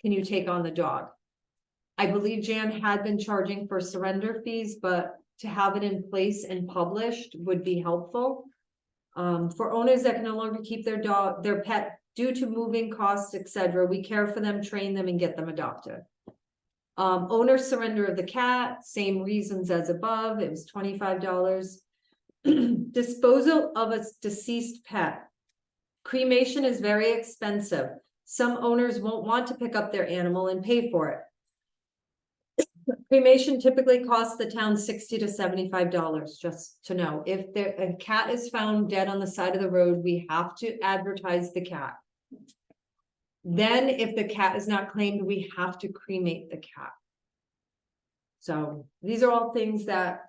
Can you take on the dog? I believe Jan had been charging for surrender fees, but to have it in place and published would be helpful. For owners that can no longer keep their pet due to moving costs, etc., we care for them, train them, and get them adopted. Owner surrender of the cat, same reasons as above, it was $25. Disposal of a deceased pet. Cremation is very expensive. Some owners won't want to pick up their animal and pay for it. Cremation typically costs the town $60 to $75, just to know. If a cat is found dead on the side of the road, we have to advertise the cat. Then if the cat is not claimed, we have to cremate the cat. So these are all things that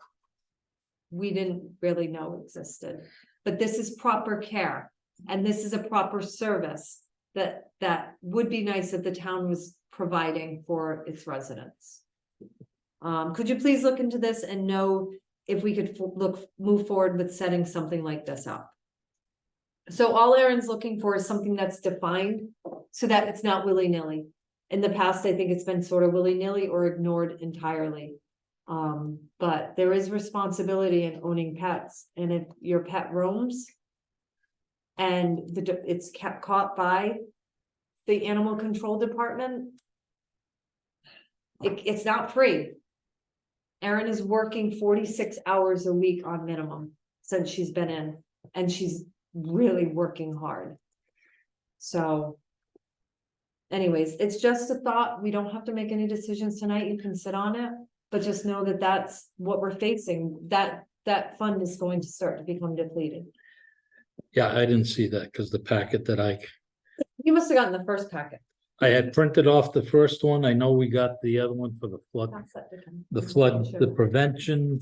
we didn't really know existed, but this is proper care. And this is a proper service that would be nice if the town was providing for its residents. Could you please look into this and know if we could move forward with setting something like this up? So all Aaron's looking for is something that's defined so that it's not willy-nilly. In the past, I think it's been sort of willy-nilly or ignored entirely. But there is responsibility in owning pets, and if your pet roams and it's kept caught by the animal control department, it's not free. Erin is working 46 hours a week on minimum since she's been in, and she's really working hard. So anyways, it's just a thought. We don't have to make any decisions tonight. You can sit on it, but just know that that's what we're facing. That fund is going to start to become depleted. Yeah, I didn't see that because the packet that You must have gotten the first packet. I had printed off the first one. I know we got the other one for the flood, Pass that to Ken. the prevention.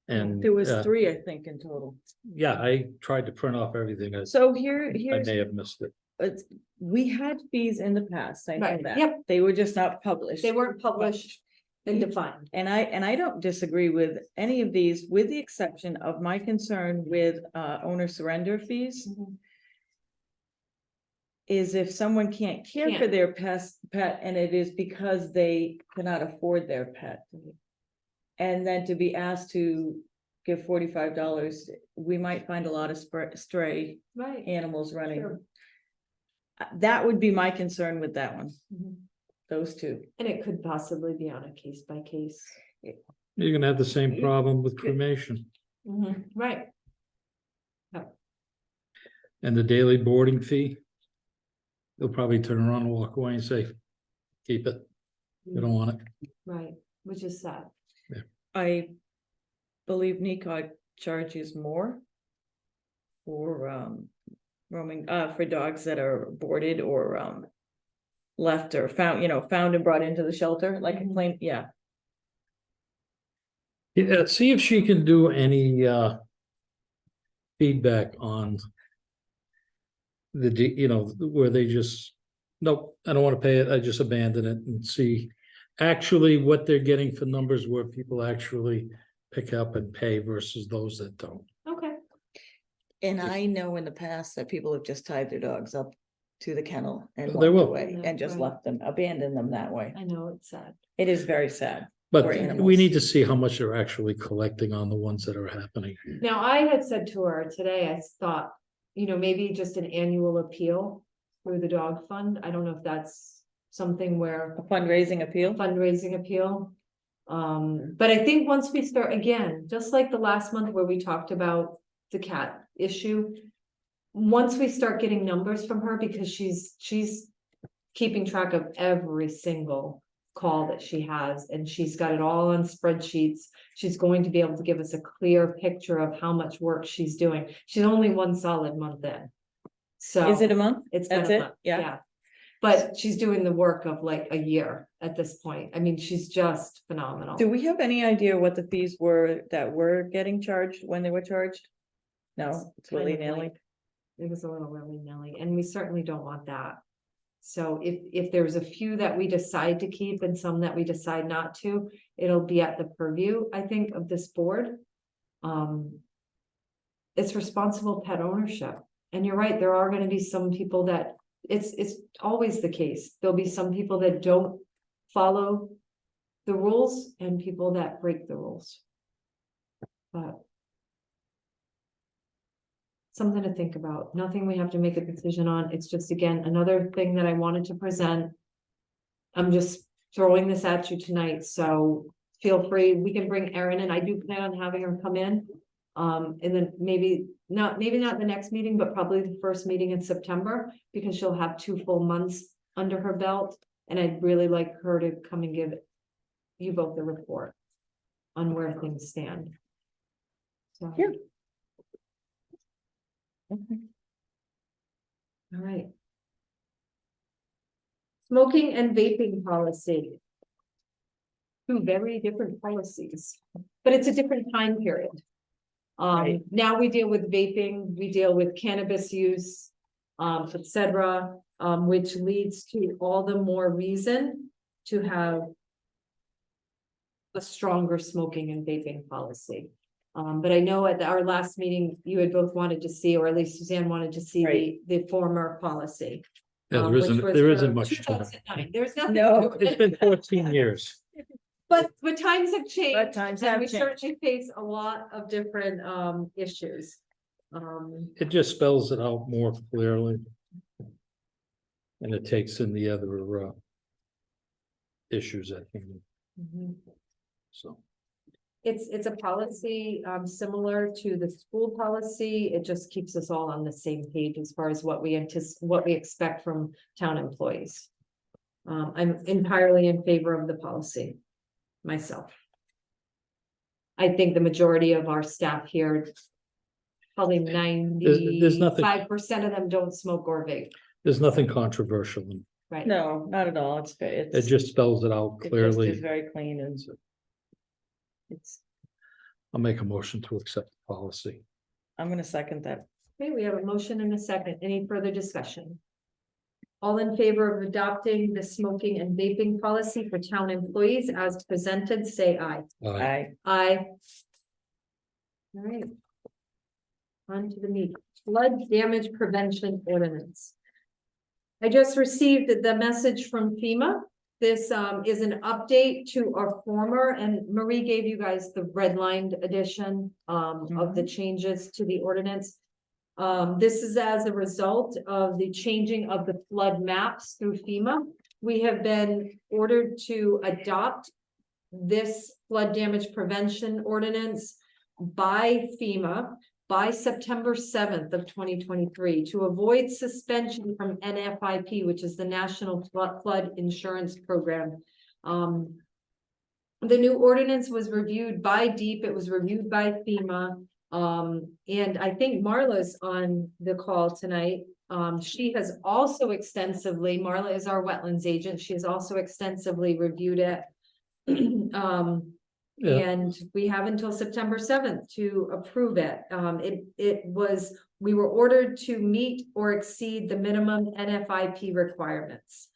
And There was 3, I think, in total. yeah, I tried to print off everything. I So I may have missed it. we had fees in the past, I know Right, that. yep. They were just not published. They weren't published and defined. And I don't disagree with any of these, with the exception of my concern with owner surrender fees. Is if someone can't care for Can't. their pet and it is because they cannot afford their pet. And then to be asked to give $45, we might find a lot of stray Right. animals running. Sure. That would be my concern with that one, Mhm. those two. And it could possibly be on a case by case. You're gonna have the same problem with cremation Right. and the daily boarding fee. They'll probably turn around and walk away and say, keep it. We don't want it. Right, which is sad. I believe NECOG charges more for roaming, for dogs that are boarded or left or found and brought into the shelter, like a plane, yeah. Yeah, see if she can do any feedback on where they just, nope, I don't want to pay it, I just abandon it, and see actually what they're getting for numbers where people actually pick up and pay versus those that don't. Okay. And I know in the past that people have just tied their dogs up to the kennel and They walked will. away and just Right. left them, abandoned them that way. I know, it's sad. It is very sad. But For we animals. need to see how much they're actually collecting on the ones that are happening. Now, I had said to her today, I thought, maybe just an annual appeal through the dog fund. I don't know if that's something where A fundraising appeal. fundraising appeal. But I think once we start, again, just like the last month where we talked about the cat issue. Once we start getting numbers from her, because she's keeping track of every single call that she has, and she's got it all on spreadsheets. She's going to be able to give us a clear picture of how much work she's doing. She's only 1 solid month in. So Is it a month? it's been That's a it? month, Yeah. But she's doing the work of like a year at this point. I mean, she's just phenomenal. Do we have any idea what the fees were that were getting charged when they were charged? No, it's Kind of willy-nilly. like- It was a little willy-nilly, and we certainly don't want that. So if there's a few that we decide to keep and some that we decide not to, it'll be at the purview, I think, of this board. It's responsible pet ownership. And you're right, there are gonna be some people that, it's always the case. There'll be some people that don't follow the rules and people that break the rules. But something to think about, nothing we have to make a decision on. It's just, again, another thing that I wanted to present. I'm just throwing this at you tonight, so feel free, we can bring Erin in. I do plan on having her come in. And then maybe not the next meeting, but probably the first meeting in September, because she'll have 2 full months under her belt. And I'd really like her to come and give you both a report on where things stand. So. Here. All right. Smoking and vaping policy. two very different policies, but it's a different time period. Right. Now we deal with vaping, we deal with cannabis use, et cetera, which leads to all the more reason to have a stronger smoking and vaping policy. But I know at our last meeting, you had both wanted to see, or at least Suzanne wanted to see Right. the former policy. Yeah, there which isn't, was there for isn't much time. 2009. There's nothing. No. to It's it. been 14 years. But times have changed. times and have we changed. certainly face a lot of different issues. It just spells it out more clearly. And it takes in the other issues that came in, mhm. so. It's a policy similar to the school policy. It just keeps us all on the same page as far as what we expect from town employees. I'm entirely in favor of the policy myself. I think the majority of our staff here, probably There's nothing- 95% of them don't smoke or vape, There's nothing controversial, in right? No, not at all. It's very, it just spells it out it just clearly. is very clean and it's, I'll make a motion to accept the policy. I'm gonna second that. Okay, we have a motion and a second. Any further discussion? All in favor of adopting the smoking and vaping policy for town employees as presented, say aye. I, Aye. All right. On to the meeting. Flood damage prevention ordinance. I just received the message from FEMA. This is an update to our former, and Marie gave you guys the redlined edition of the changes to the ordinance. This is as a result of the changing of the flood maps through FEMA. We have been ordered to adopt this flood damage prevention ordinance by FEMA by September 7th of 2023 to avoid suspension from NFIP, which is the National Flood Insurance Program. The new ordinance was reviewed by DEEP. It was reviewed by FEMA. And I think Marla's on the call tonight. She has also extensively, Marla is our wetlands agent. She has also extensively reviewed it. Yeah. And we have until September 7th to approve it. We were ordered to meet or exceed the minimum NFIP requirements.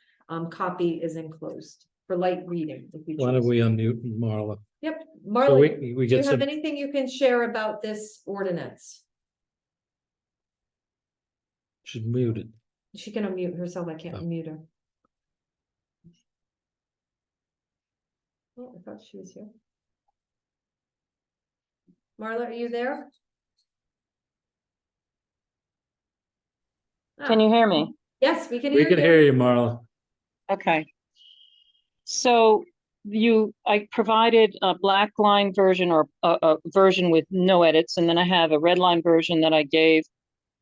Copy is enclosed for light reading. If you Why don't choose. we unmute Marla? Yep, So Marla, we do you get have some, anything you can share about this ordinance? she's muted. She can unmute herself. I can't Oh. unmute her. Oh, I thought she was here. Marla, are you there? Can you hear me? Yes, we can We hear can you. hear you, Marla. Okay. So I provided a black line version or a version with no edits, and then I have a red line version that I gave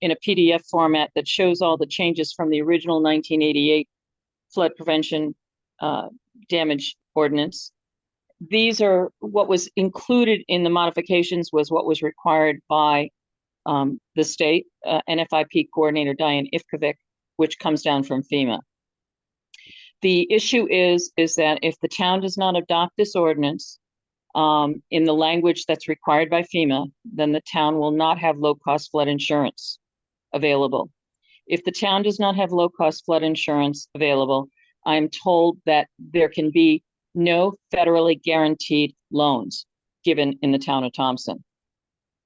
in a PDF format that shows all the changes from the original 1988 flood prevention damage ordinance. These are what was included in the modifications was what was required by the state NFIP coordinator Diane Ivkovic, which comes down from FEMA. The issue is that if the town does not adopt this ordinance in the language that's required by FEMA, then the town will not have low-cost flood insurance available. If the town does not have low-cost flood insurance available, I'm told that there can be no federally guaranteed loans given in the town of Thompson.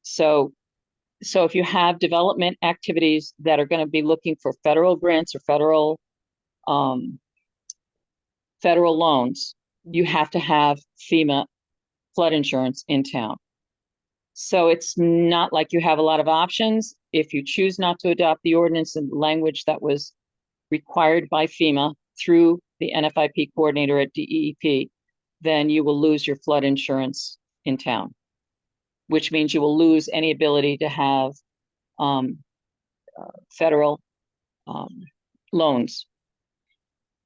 So if you have development activities that are going to be looking for federal grants or federal loans, you have to have FEMA flood insurance in town. So it's not like you have a lot of options. If you choose not to adopt the ordinance in language that was required by FEMA through the NFIP coordinator at DEEP, then you will lose your flood insurance in town, which means you will lose any ability to have federal loans,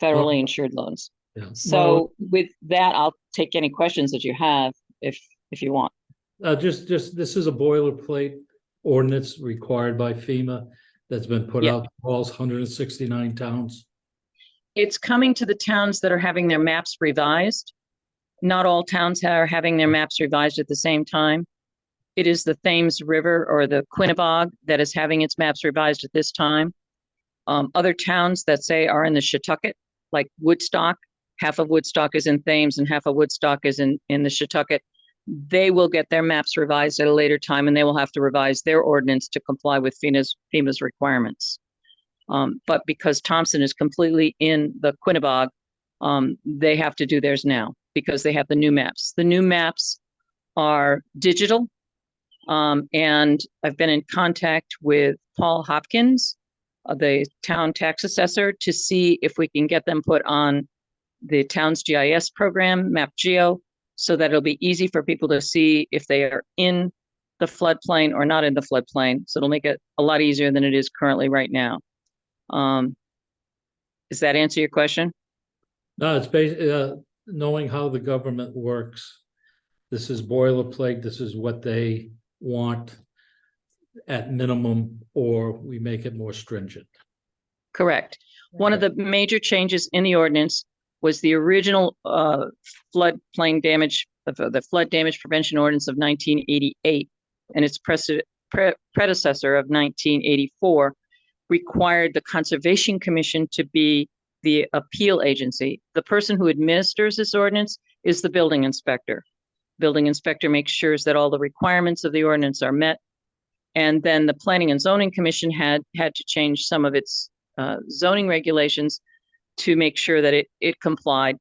federally insured loans. Yeah. So with that, I'll take any questions that you have if you want. Just this is a boilerplate ordinance required by FEMA that's been put Yeah. out to all 169 towns. It's coming to the towns that are having their maps revised. not all towns are having their maps revised at the same time. It is the Thames River or the Quinnebog that is having its maps revised at this time. Other towns that say are in the Shetucket, like Woodstock, half of Woodstock is in Thames and half of Woodstock is in the Shetucket. They will get their maps revised at a later time, and they will have to revise their ordinance to comply with FEMA's requirements. But because Thompson is completely in the Quinnebog, they have to do theirs now because they have the new maps. The new maps are digital. And I've been in contact with Paul Hopkins, the town tax assessor, to see if we can get them put on the town's GIS program, MapGeo, so that it'll be easy for people to see if they are in the floodplain or not in the floodplain. So it'll make it a lot easier than it is currently right now. Does that answer your question? No, it's basically knowing how the government works. This is boilerplate. This is what they want at minimum, or we make it more stringent. Correct. One of the major changes in the ordinance was the original floodplain damage, the flood damage prevention ordinance of 1988, and its predecessor of 1984 required the Conservation Commission to be the appeal agency. The person who administers this ordinance is the building inspector. Building inspector makes sure that all the requirements of the ordinance are met. And then the Planning and Zoning Commission had to change some of its zoning regulations to make sure that it complied.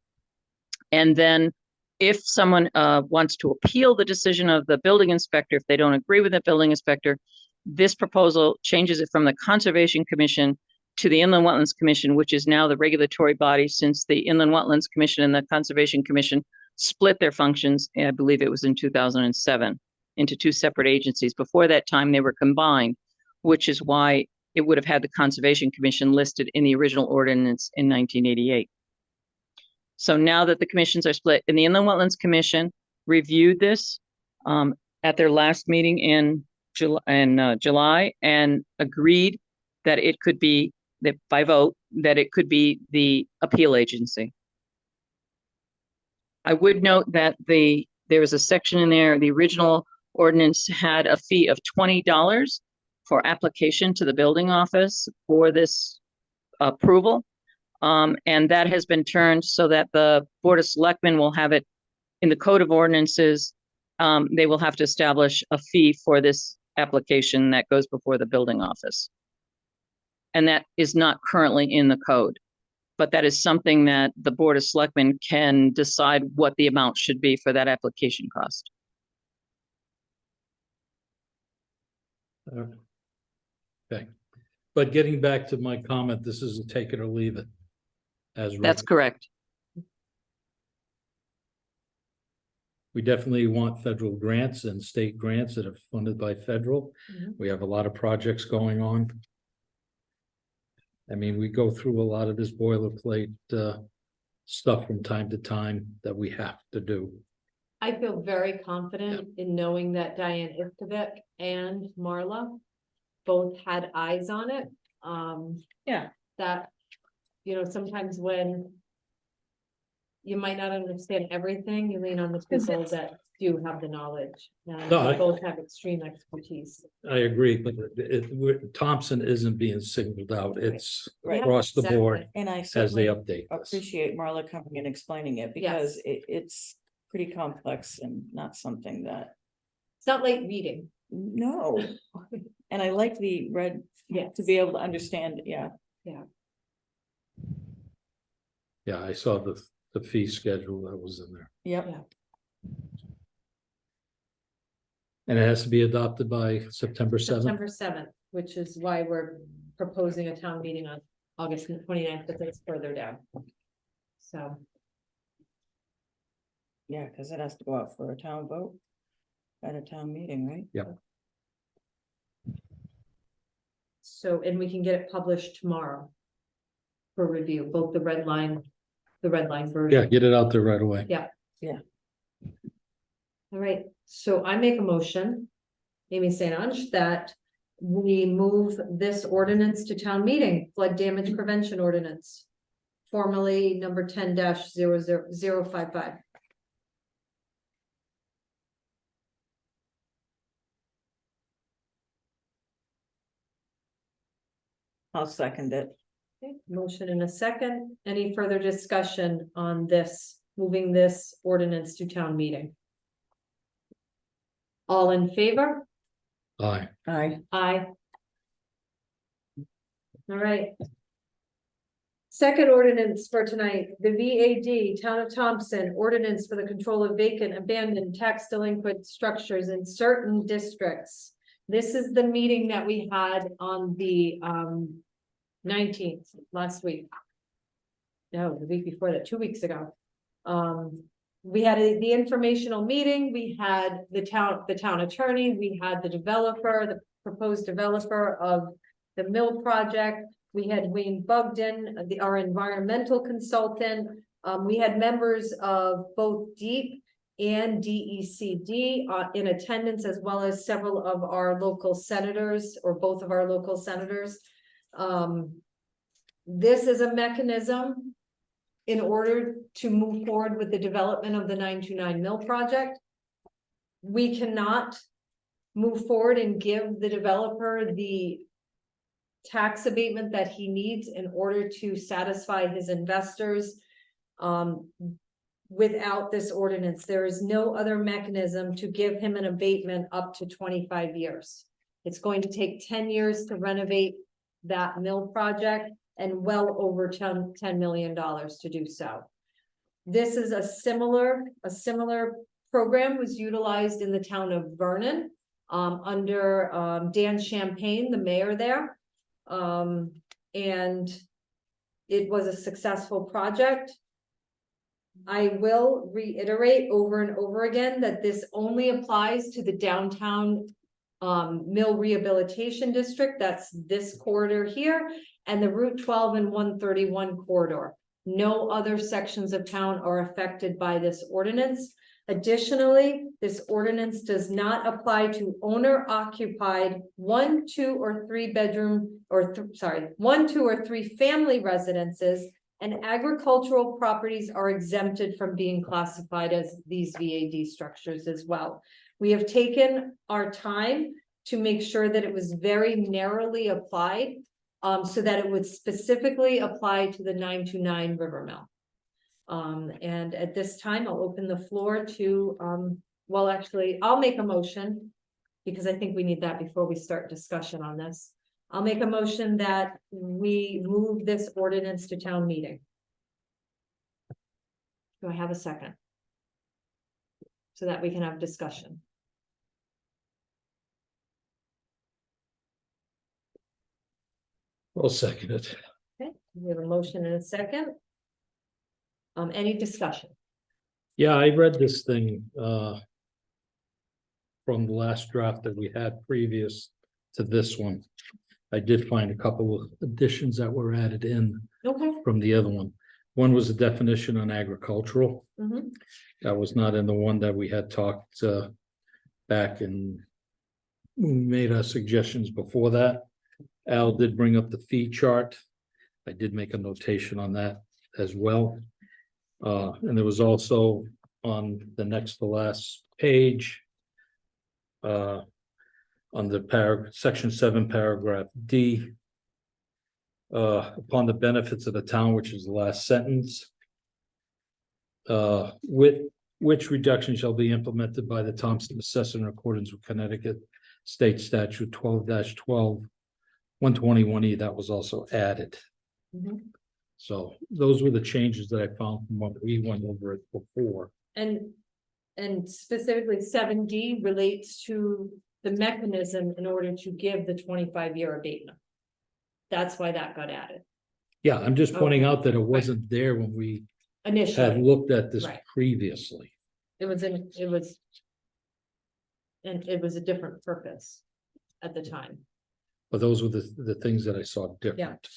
And then if someone wants to appeal the decision of the building inspector, if they don't agree with the building inspector, this proposal changes it from the Conservation Commission to the Inland Wetlands Commission, which is now the regulatory body, since the Inland Wetlands Commission and the Conservation Commission split their functions, I believe it was in 2007, into two separate agencies. Before that time, they were combined, which is why it would have had the Conservation Commission listed in the original ordinance in 1988. So now that the commissions are split, and the Inland Wetlands Commission reviewed this at their last meeting in July and agreed that it could be, that by vote, that it could be the appeal agency. I would note that there was a section in there, the original ordinance had a fee of $20 for application to the building office for this approval. And that has been turned so that the Board of Selectmen will have it in the Code of Ordinances. They will have to establish a fee for this application that goes before the building office. And that is not currently in the code, but that is something that the Board of Selectmen can decide what the amount should be for that application cost. Okay, but getting back to my comment, this is a take it or leave it. As That's written. correct. We definitely want federal grants and state grants that are funded by federal. Mhm. We have a lot of projects going on. I mean, we go through a lot of this boilerplate stuff from time to time that we have to do. I feel very confident in knowing that Diane Ivkovic and Marla both had eyes on it. Yeah. That, you know, sometimes when you might not understand everything, you lean on the people that do have the knowledge. And No, they I- both have extreme expertise. I agree, but Thompson isn't being singled out. It's Right. across the Exactly. board And I as they certainly update this. appreciate Marla coming and explaining it, because it's pretty complex and not something that, It's not like reading. no. And I like the red, Yes. to be able to understand, yeah. Yeah, I saw the fee schedule that was in there. Yep. Yeah. And it has to be adopted by September 7th. September 7th, which is why we're proposing a town meeting on August 29th, because it's further down. So, Yeah, because it has to go out for a town vote at a town meeting, right? Yep. so, and we can get it published tomorrow for review, both the red line version. Yeah, get it out there right away. Yeah. Yeah. All right, so I make a motion, Amy St. Ange, that we move this ordinance to town meeting, flood damage prevention ordinance. Formerly number 10-00055. I'll second it. Okay, motion in a second. Any further discussion on this, moving this ordinance to town meeting? All in favor? Aye. Aye. Aye. All right. Second ordinance for tonight, the VAD, Town of Thompson, ordinance for the control of vacant, abandoned, tax delinquent structures in certain districts. This is the meeting that we had on the 19th, last week. No, the week before that, 2 weeks ago. We had the informational meeting, we had the town attorney, we had the developer, the proposed developer of the mill project. We had Wayne Bugden, our environmental consultant. We had members of both DEEP and DECD in attendance, as well as several of our local senators, or both of our local senators. This is a mechanism in order to move forward with the development of the 929 mill project. We cannot move forward and give the developer the tax abatement that he needs in order to satisfy his investors. Without this ordinance, there is no other mechanism to give him an abatement up to 25 years. It's going to take 10 years to renovate that mill project and well over $10 million to do so. This is a similar program was utilized in the town of Vernon under Dan Champagne, the mayor there. And it was a successful project. I will reiterate over and over again that this only applies to the downtown mill rehabilitation district. That's this corridor here, and the Route 12 and 131 corridor. No other sections of town are affected by this ordinance. Additionally, this ordinance does not apply to owner occupied 1, 2, or 3 bedroom, or 1, 2, or 3 family residences, and agricultural properties are exempted from being classified as these VAD structures as well. We have taken our time to make sure that it was very narrowly applied, so that it would specifically apply to the 929 River Mill. And at this time, I'll open the floor to, well, actually, I'll make a motion because I think we need that before we start discussion on this. I'll make a motion that we move this ordinance to town meeting. Do I have a second? So that we can have discussion. I'll second it. Okay, we have a motion and a second. Any discussion? Yeah, I read this thing from the last draft that we had previous to this one. I did find a couple of additions that were added in Okay. from the other one. One was a definition on agricultural. Mhm. That was not in the one that we had talked back and we made our suggestions before that. Al did bring up the fee chart. I did make a notation on that as well. And there was also on the next to last page. On the section 7, paragraph D. Upon the benefits of the town, which is the last sentence. With which reduction shall be implemented by the Thompson assessor in accordance with Connecticut State Statute 12-12, 121E, that was also added. Mhm. So those were the changes that I found from what we went over it before. And specifically 7D relates to the mechanism in order to give the 25-year abatement. That's why that got added Yeah, I'm just pointing Okay. out that it wasn't there when we had initially. looked at this Right. previously. And it was a different purpose at the time. But those were the things that I saw different.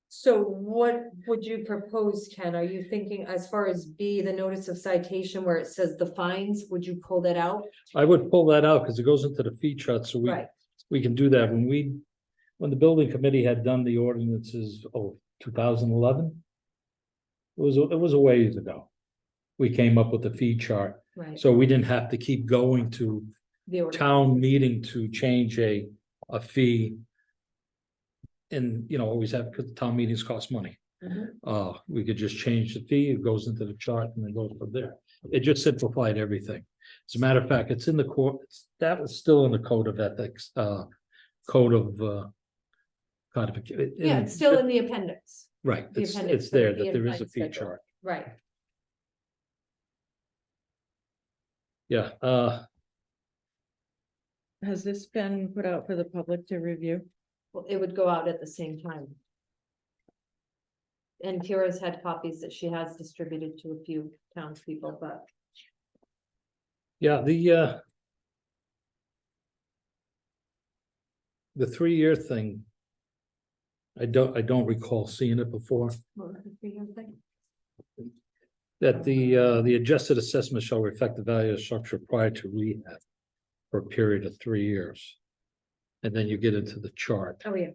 So what would you propose, Ken? Are you thinking as far as B, the notice of citation where it says the fines, would you pull that out? I would pull that out because it goes into the fee chart, so Right, we can do that. When the building committee had done the ordinances, 2011. It was a ways ago. We came up with the fee chart, right. so we didn't have to keep going to The order. town meeting to change a a fee. And, you know, always have, because town meetings cost money. Mhm. We could just change the fee, it goes into the chart and then goes from there. It just simplified everything. As a matter of fact, it's in the court, that was still in the code of ethics, code of codification. Yeah, it's still in the appendix. Right, the it's appendix for there the that there is a fee fee schedule. chart. Right. Yeah, Has this been put out for the public to review? Well, it would go out at the same time. And Kira's had copies that she has distributed to a few townspeople, but yeah, the 3-year thing. I don't recall seeing it before. what was the figure thing? That the adjusted assessment shall reflect the value of the structure prior to rehab for a period of 3 years. And then you get into the chart, Oh, yeah.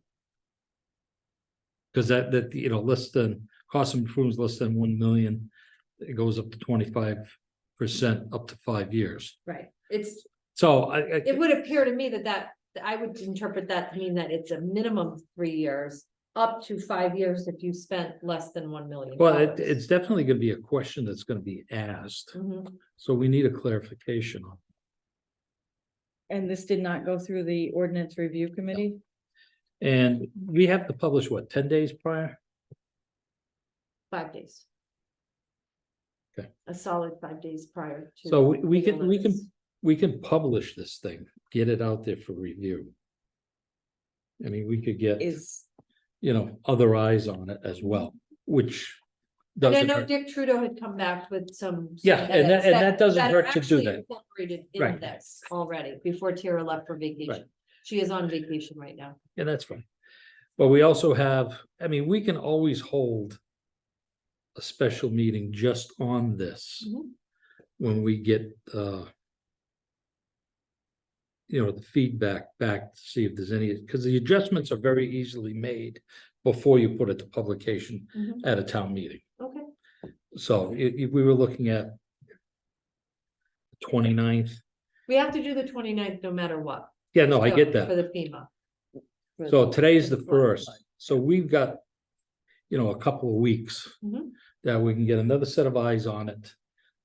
because that, you know, less than, cost of improvements less than 1 million, it goes up to 25% up to 5 years. Right. It's, So it would appear to me that I would interpret that to mean that it's a minimum of 3 years, up to 5 years if you spent less than $1 million. well, it's definitely gonna be a question that's gonna be asked, Mhm. so we need a clarification on. And this did not go through the ordinance review committee? And we have to publish what, 10 days prior? 5 days. Okay. A solid 5 days prior to. So we the can Olympics. we can publish this thing, get it out there for review. I mean, we could get, Is, you know, other eyes on it as well, which And I doesn't know hurt. Dick Trudeau had come back with some. Yeah, and edits that doesn't are hurt to do actually that. Incorporated Right. in this already, before Tara left for vacation. She is on vacation right now. Yeah, that's fine. But we also have, I mean, we can always hold a special meeting just on this Mhm. when we get, you know, the feedback back to see if there's any, because the adjustments are very easily made before you put it to publication Mhm. at a town meeting. Okay, So if we were looking at 29th, we have to do the 29th no matter what. yeah, no, I get For that. the FEMA. So today's the for the flood. first, so we've got, you know, a couple of weeks Mhm. that we can get another set of eyes on it.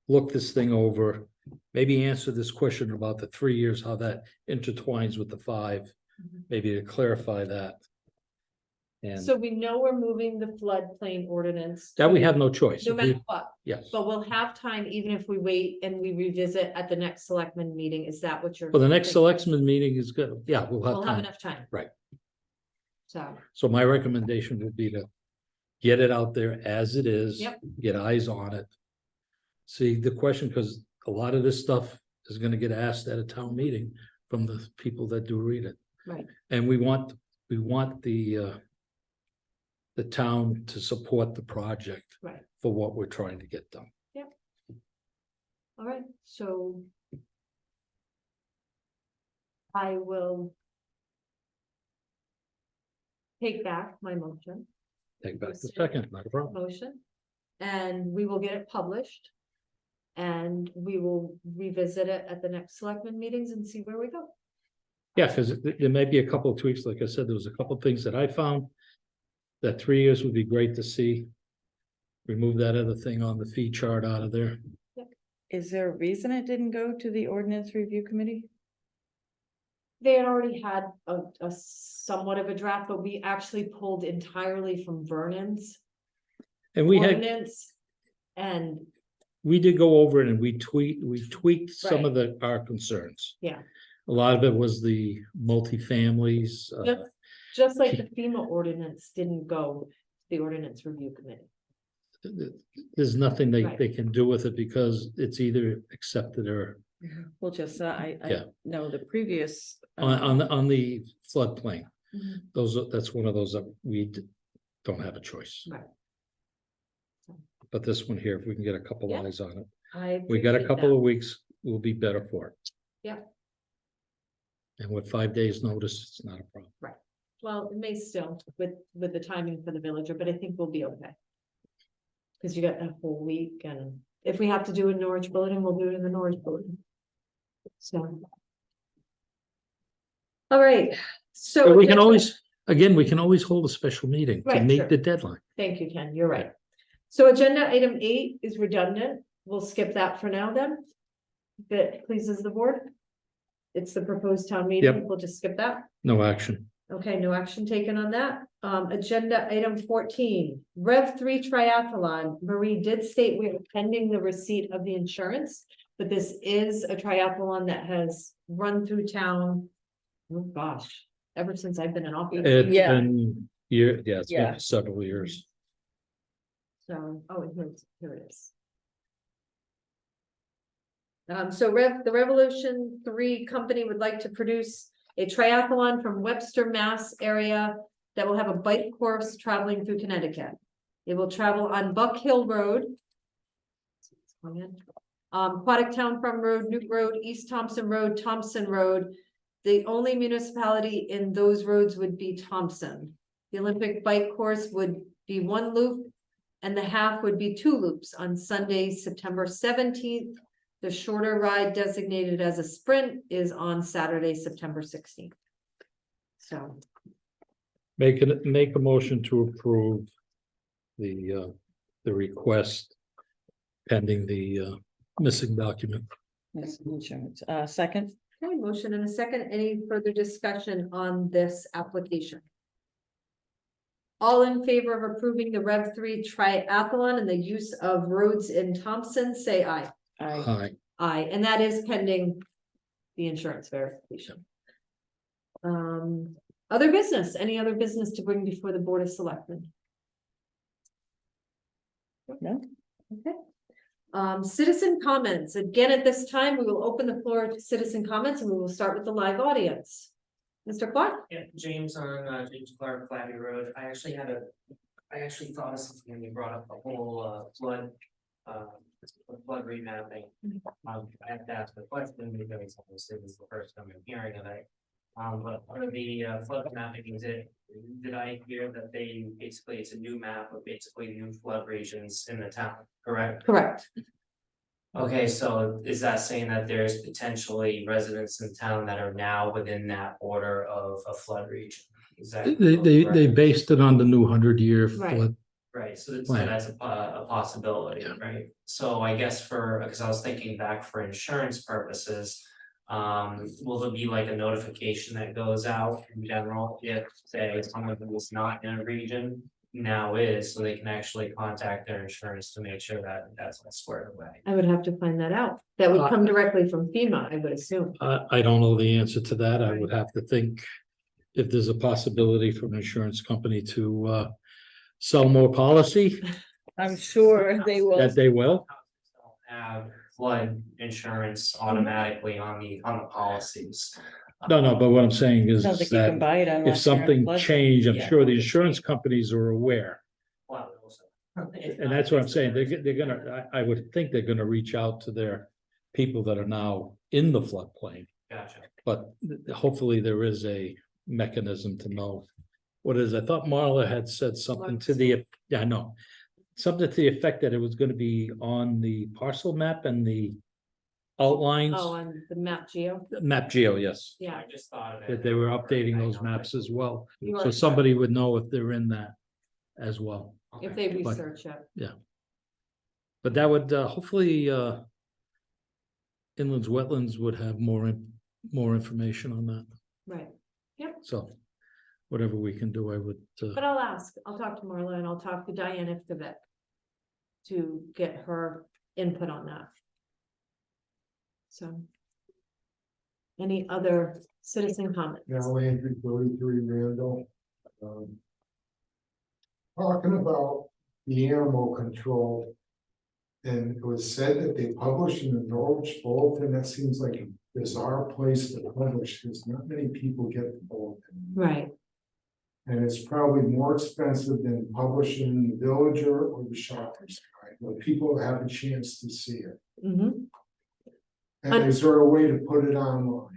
Look this thing over, maybe answer this question about the 3 years, how that intertwines with the 5, Mhm. maybe to clarify that. And So we know we're moving the floodplain ordinance. that we to- have no choice. No If we- matter what, Yes, but we'll have time even if we wait and we revisit at the next selectmen meeting. Is that what you're? well, the next thinking? selectmen meeting is good. Yeah, we'll We'll have have time. enough time. Right. So, So my recommendation would be to get it out there as it is. Yep. Get eyes on it. See the question, because a lot of this stuff is gonna get asked at a town meeting from the people that do read it. right, And we want the town to support the project right. for what we're trying to get done. All right, so I will take back my motion, Take back the second, not a problem. motion, and we will get it published. And we will revisit it at the next selectmen meetings and see where we go. Yeah, because there may be a couple of tweaks. Like I said, there was a couple of things that I found. That 3 years would be great to see. Remove that other thing on the fee chart out of there. Is there a reason it didn't go to the ordinance review committee? They had already had a somewhat of a draft, but we actually pulled entirely from Vernon's And we ordinance. And we did go over it and we tweaked some of our concerns. Yeah. A lot of it was the multifamilies. just like the FEMA ordinance didn't go to the ordinance review committee. There's nothing Right. they can do with it because it's either accepted or Well, just, I Yeah. know the previous. on the floodplain. Mhm. That's one of those that we don't have a choice. Right. But this one here, if we can get a couple Yeah. eyes on it, I we got a appreciate couple that. of weeks, we'll be better for it. Yeah. And with 5 days notice, it's not a problem. Well, it may still with the timing for the villager, but I think we'll be okay. Cause you got a whole week, and if we have to do a Norwich bulletin, we'll do it in the Norwich bulletin. So. All right, So. But we can agenda- always, again, we can always hold a special meeting to Right, meet sure. the deadline. Thank you, Ken, you're right. So agenda item 8 is redundant. We'll skip that for now then. If it pleases the board. It's the proposed town meeting. Yep. We'll just skip that. No action. Okay, no action taken on that. Agenda item 14, Rev 3 triathlon. Marie did state we are pending the receipt of the insurance, but this is a triathlon that has run through town. Oh, gosh, ever since I've been in office. It's Yeah. been it's Yeah. been several years. So, oh, here it is. So the Revolution 3 company would like to produce a triathlon from Webster, Mass area that will have a bike course traveling through Connecticut. It will travel on Buck Hill Road. Aquatic Town Farm Road, Newt Road, East Thompson Road, Thompson Road. The only municipality in those roads would be Thompson. The Olympic bike course would be 1 loop and the half would be 2 loops on Sunday, September 17th. The shorter ride designated as a sprint is on Saturday, September 16th. So, Make a motion to approve the request pending the missing document. That's insurance. Second, okay, motion and a second. Any further discussion on this application? All in favor of approving the Rev 3 triathlon and the use of roads in Thompson, say aye. Aye. Aye, and that is pending the insurance verification. Other business, any other business to bring before the Board of Selectmen? no, Okay. Citizen comments. Again, at this time, we will open the floor to citizen comments and we will start with the live audience. Mr. Clark? Yeah, James on James Clark, Flappy Road. I actually thought of something when you brought up the whole flood remapping. I have to ask the question because obviously this is the first time I'm hearing of it. But part of the flood mapping did I hear that basically it's a new map of basically new flood regions in the town, correct? Correct. Okay, so is that saying that there's potentially residents in town that are now within that order of a flood region? Is that? They correct? based it on the new 100-year Right. flood. Right, so Plan. that's a possibility, Yeah. right? So I guess because I was thinking back for insurance purposes. Will there be like a notification that goes out in general if, say, someone who was not in a region now is, so they can actually contact their insurance to make sure that that's all squared away? I would have to find that out. That would come directly from FEMA, I would assume. I don't know the answer to that. I would have to think if there's a possibility for an insurance company to sell more policy, I'm sure they will. that they will. Have flood insurance automatically on the policies. No, but what I'm saying is Sounds like you can that buy it unless if you're in a something flood zone. changed, I'm Yeah, sure the if it insurance changed. companies are aware. Well, also. And that's what I'm saying. They're gonna, I would think they're gonna reach out to their people that are now in the floodplain. Gotcha. But hopefully there is a mechanism to know what it is. I thought Marla had said something to the, yeah, I know. Something to the effect that it was gonna be on the parcel map and the outlines. Oh, on the map geo, Map Geo, yes, yeah. I just thought of it. that they were updating those maps as well. You So are somebody would know if they're in that as well. correct, if Okay. they research it. But that would hopefully inlands wetlands would have more information on that. Right, So whatever we can do, I would but I'll ask, I'll talk to Marla and I'll talk to Diane Iftovit to get her input on that. So. Any other citizen comments? Now, Andrew, 33 Randall. Talking about the animal control. And it was said that they publish in the Norwich Bulletin. That seems like a bizarre place to publish, because not many people get the bulletin. Right, And it's probably more expensive than publishing in the Villager or the Shoppers Guide, where people have a chance to see it. And is there a way to put it online?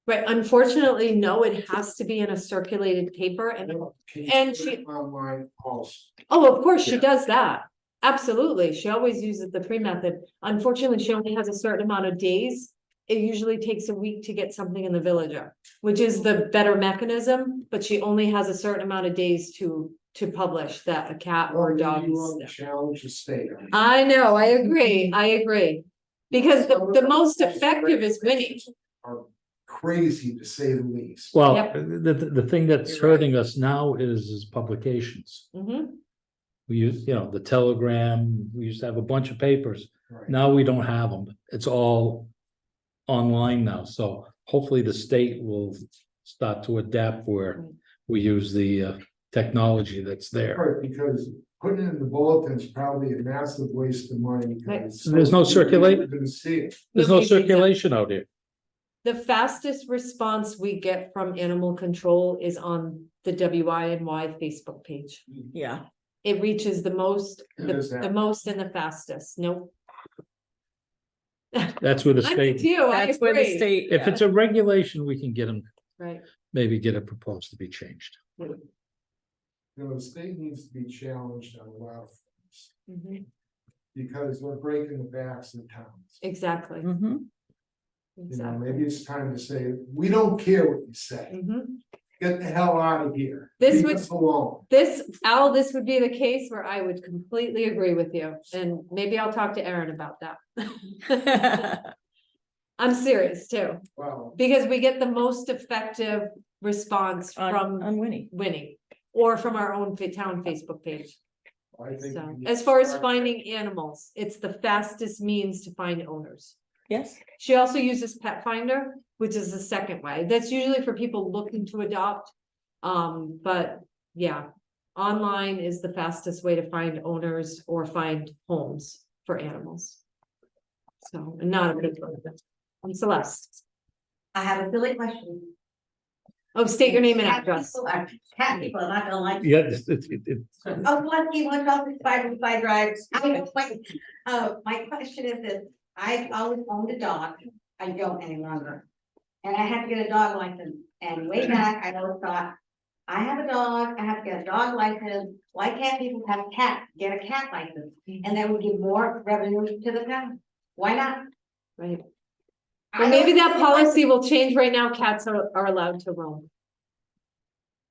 right, unfortunately, no, it has to be in a circulated paper and, Can you and put she- it online also? oh, of course, she Yeah. does that. Absolutely, she always uses the pre method. Unfortunately, she only has a certain amount of days it usually takes a week to get something in the villager, which is the better mechanism, but she only has a certain amount of days to publish that a cat or a dog You is. challenge the state. I know, I agree. Because the most effective is winning. Are crazy to say the least. Well, Yep. the thing that's You're right. hurting us now is publications. Mhm. We use, the Telegram, we used to have a bunch of papers. Right. Now we don't have them. It's all online now, so hopefully the state will start to adapt where we use the technology that's there. Right, because putting it in the bulletin is probably a massive waste of money. because There's no circulate- You're gonna see it. There's no Nobody reads them. circulation out here. The fastest response we get from animal control is on the WINY Facebook page. Yeah, It reaches the most, It is the that. most and the fastest. Nope. That's where the I'm with state, you, I that's where the agree. state. if it's a regulation, we can get them, Right. maybe get it proposed to be changed. The state needs to be challenged on a lot of things, Mhm. because we're breaking the backs of the towns. Exactly, Mhm. exactly. Maybe it's time to say, we don't care what you say, Mhm. get the hell out of here. This Leave would- us alone. This would be the case where I would completely agree with you, and maybe I'll talk to Erin about that. I'm serious too, Wow. because we get the most effective response from On Winnie. Winnie, or from our own town Facebook page. I think So, we need as to far as start- finding animals, it's the fastest means to find owners. Yes. She also uses Pet Finder, which is the second way. That's usually for people looking to adopt. But yeah, online is the fastest way to find owners or find homes for animals. So, and not a big one. I'm Celeste. I have a silly question. Oh, state your name and Cat address. Cat people are not gonna like. Yeah, Oh, lucky 1,505 Drive. My question is this, I've always owned a dog, I don't any longer. And I had to get a dog license, and way back, I always thought, I have a dog, I have to get a dog license, why can't people have cats, get a cat license? And that would give more revenue to the town, why not? Right. I But maybe don't that see policy will change. Right now, cats are allowed to roam.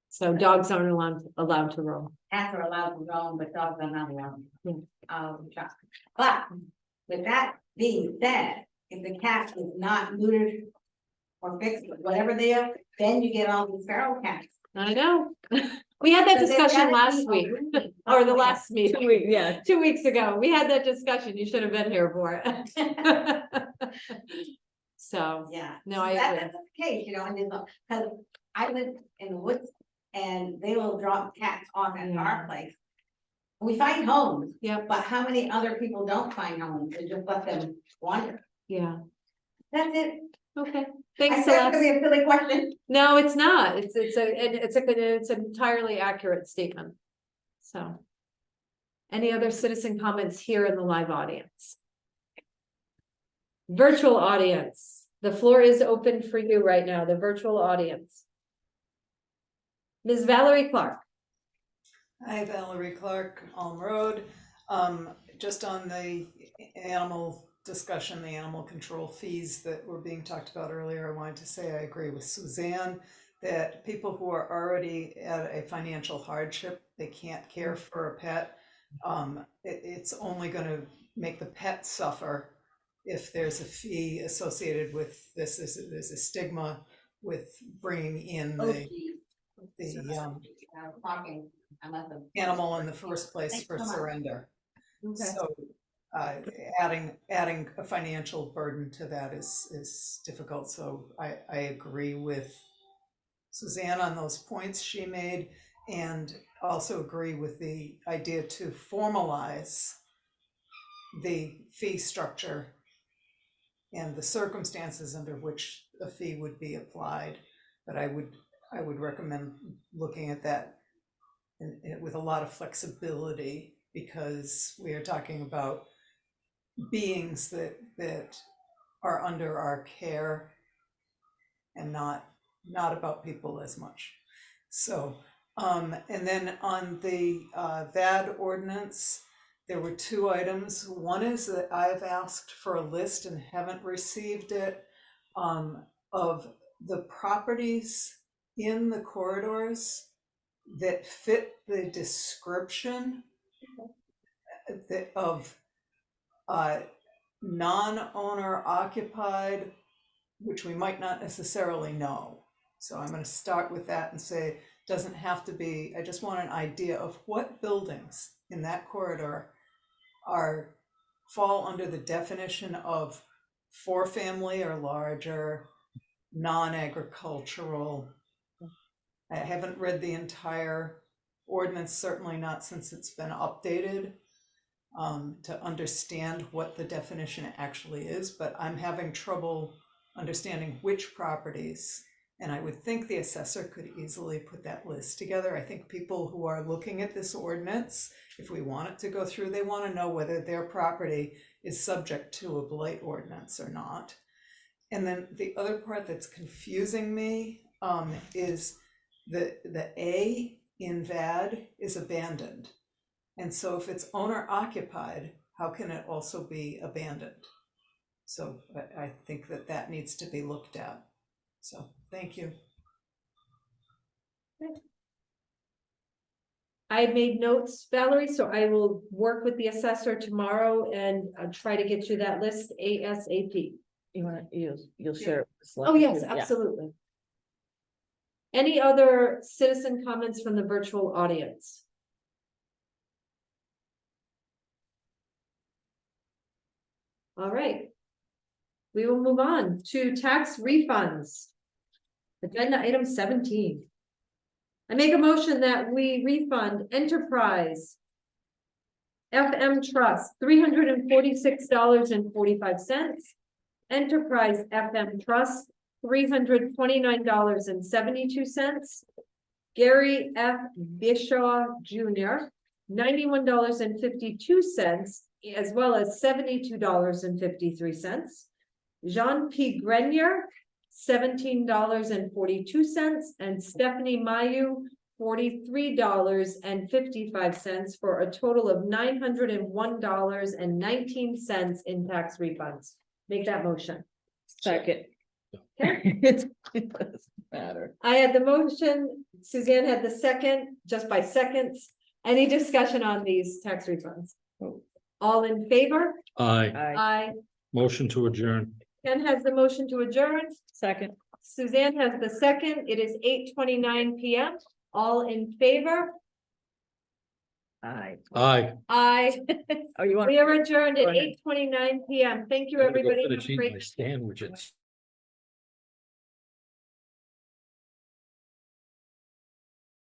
So dogs aren't allowed to roam. Cats are allowed to roam, but dogs are not allowed. Hmm. But with that being said, if the cat is not neutered or fixed, whatever they are, then you get all these feral cats. I know. We had that So there's discussion gotta last be a week, reason. or the last meeting. Yeah. 2 weeks ago. We had that discussion. You should have been here for it. So, Yeah. No, I That's agree. the case, and there's, cause I live in the woods and they will drop cats off at our place. We find homes. Yep. But how many other people don't find homes and just let them wander? yeah, That's it. okay. I Thanks, said it's gonna be Celeste. a silly question. No, it's not. It's an entirely accurate statement. So. Any other citizen comments here in the live audience? Virtual audience, the floor is open for you right now, the virtual audience. Ms. Valerie Clark. Hi, Valerie Clark, Alm Road. Just on the animal discussion, the animal control fees that were being talked about earlier, I wanted to say I agree with Suzanne that people who are already at a financial hardship, they can't care for a pet. It's only going to make the pet suffer if there's a fee associated with this. There's a stigma with bringing in the Talking, unless a- animal in the first place Thanks for so much. surrender. Okay. So adding a financial burden to that is difficult. So I agree with Suzanne on those points she made, and also agree with the idea to formalize the fee structure and the circumstances under which a fee would be applied. But I would recommend looking at that with a lot of flexibility, because we are talking about beings that are under our care and not about people as much. So, and then on the VAD ordinance, there were 2 items. One is that I've asked for a list and haven't received it. of the properties in the corridors that fit the description of non-owner occupied, which we might not necessarily know. So I'm going to start with that and say, doesn't have to be, I just want an idea of what buildings in that corridor fall under the definition of 4-family or larger, non-agricultural. I haven't read the entire ordinance, certainly not since it's been updated, to understand what the definition actually is, but I'm having trouble understanding which properties. And I would think the assessor could easily put that list together. I think people who are looking at this ordinance, if we want it to go through, they want to know whether their property is subject to a blight ordinance or not. And then the other part that's confusing me is the A in VAD is abandoned. And so if it's owner occupied, how can it also be abandoned? So I think that needs to be looked at. So thank you. I made notes, Valerie, so I will work with the assessor tomorrow and try to get you that list ASAP. You wanna, you'll share it with the Oh, yes, selectmen too? Yeah. absolutely. Any other citizen comments from the virtual audience? All right. We will move on to tax refunds. Agenda item 17. I make a motion that we refund Enterprise FM Trust $346.45. Enterprise FM Trust $329.72. Gary F. Bishaw Jr. $91.52, as well as $72.53. Jean P. Grenier, $17.42, and Stephanie Mayu, $43.55, for a total of $901.19 in tax refunds. Make that motion. Second. Okay. It doesn't matter. I had the motion, Suzanne had the second, just by seconds. Any discussion on these tax refunds? All in favor? Aye. Aye. Motion to adjourn. Ken has the motion to adjourn. Second. Suzanne has the second. It is 8:29 PM. All in favor? Aye. Aye. Aye. Oh, you want? We are adjourned Go at ahead. 8:29 PM. Thank you, I'm gonna go everybody. finish Have a eating great my sandwiches.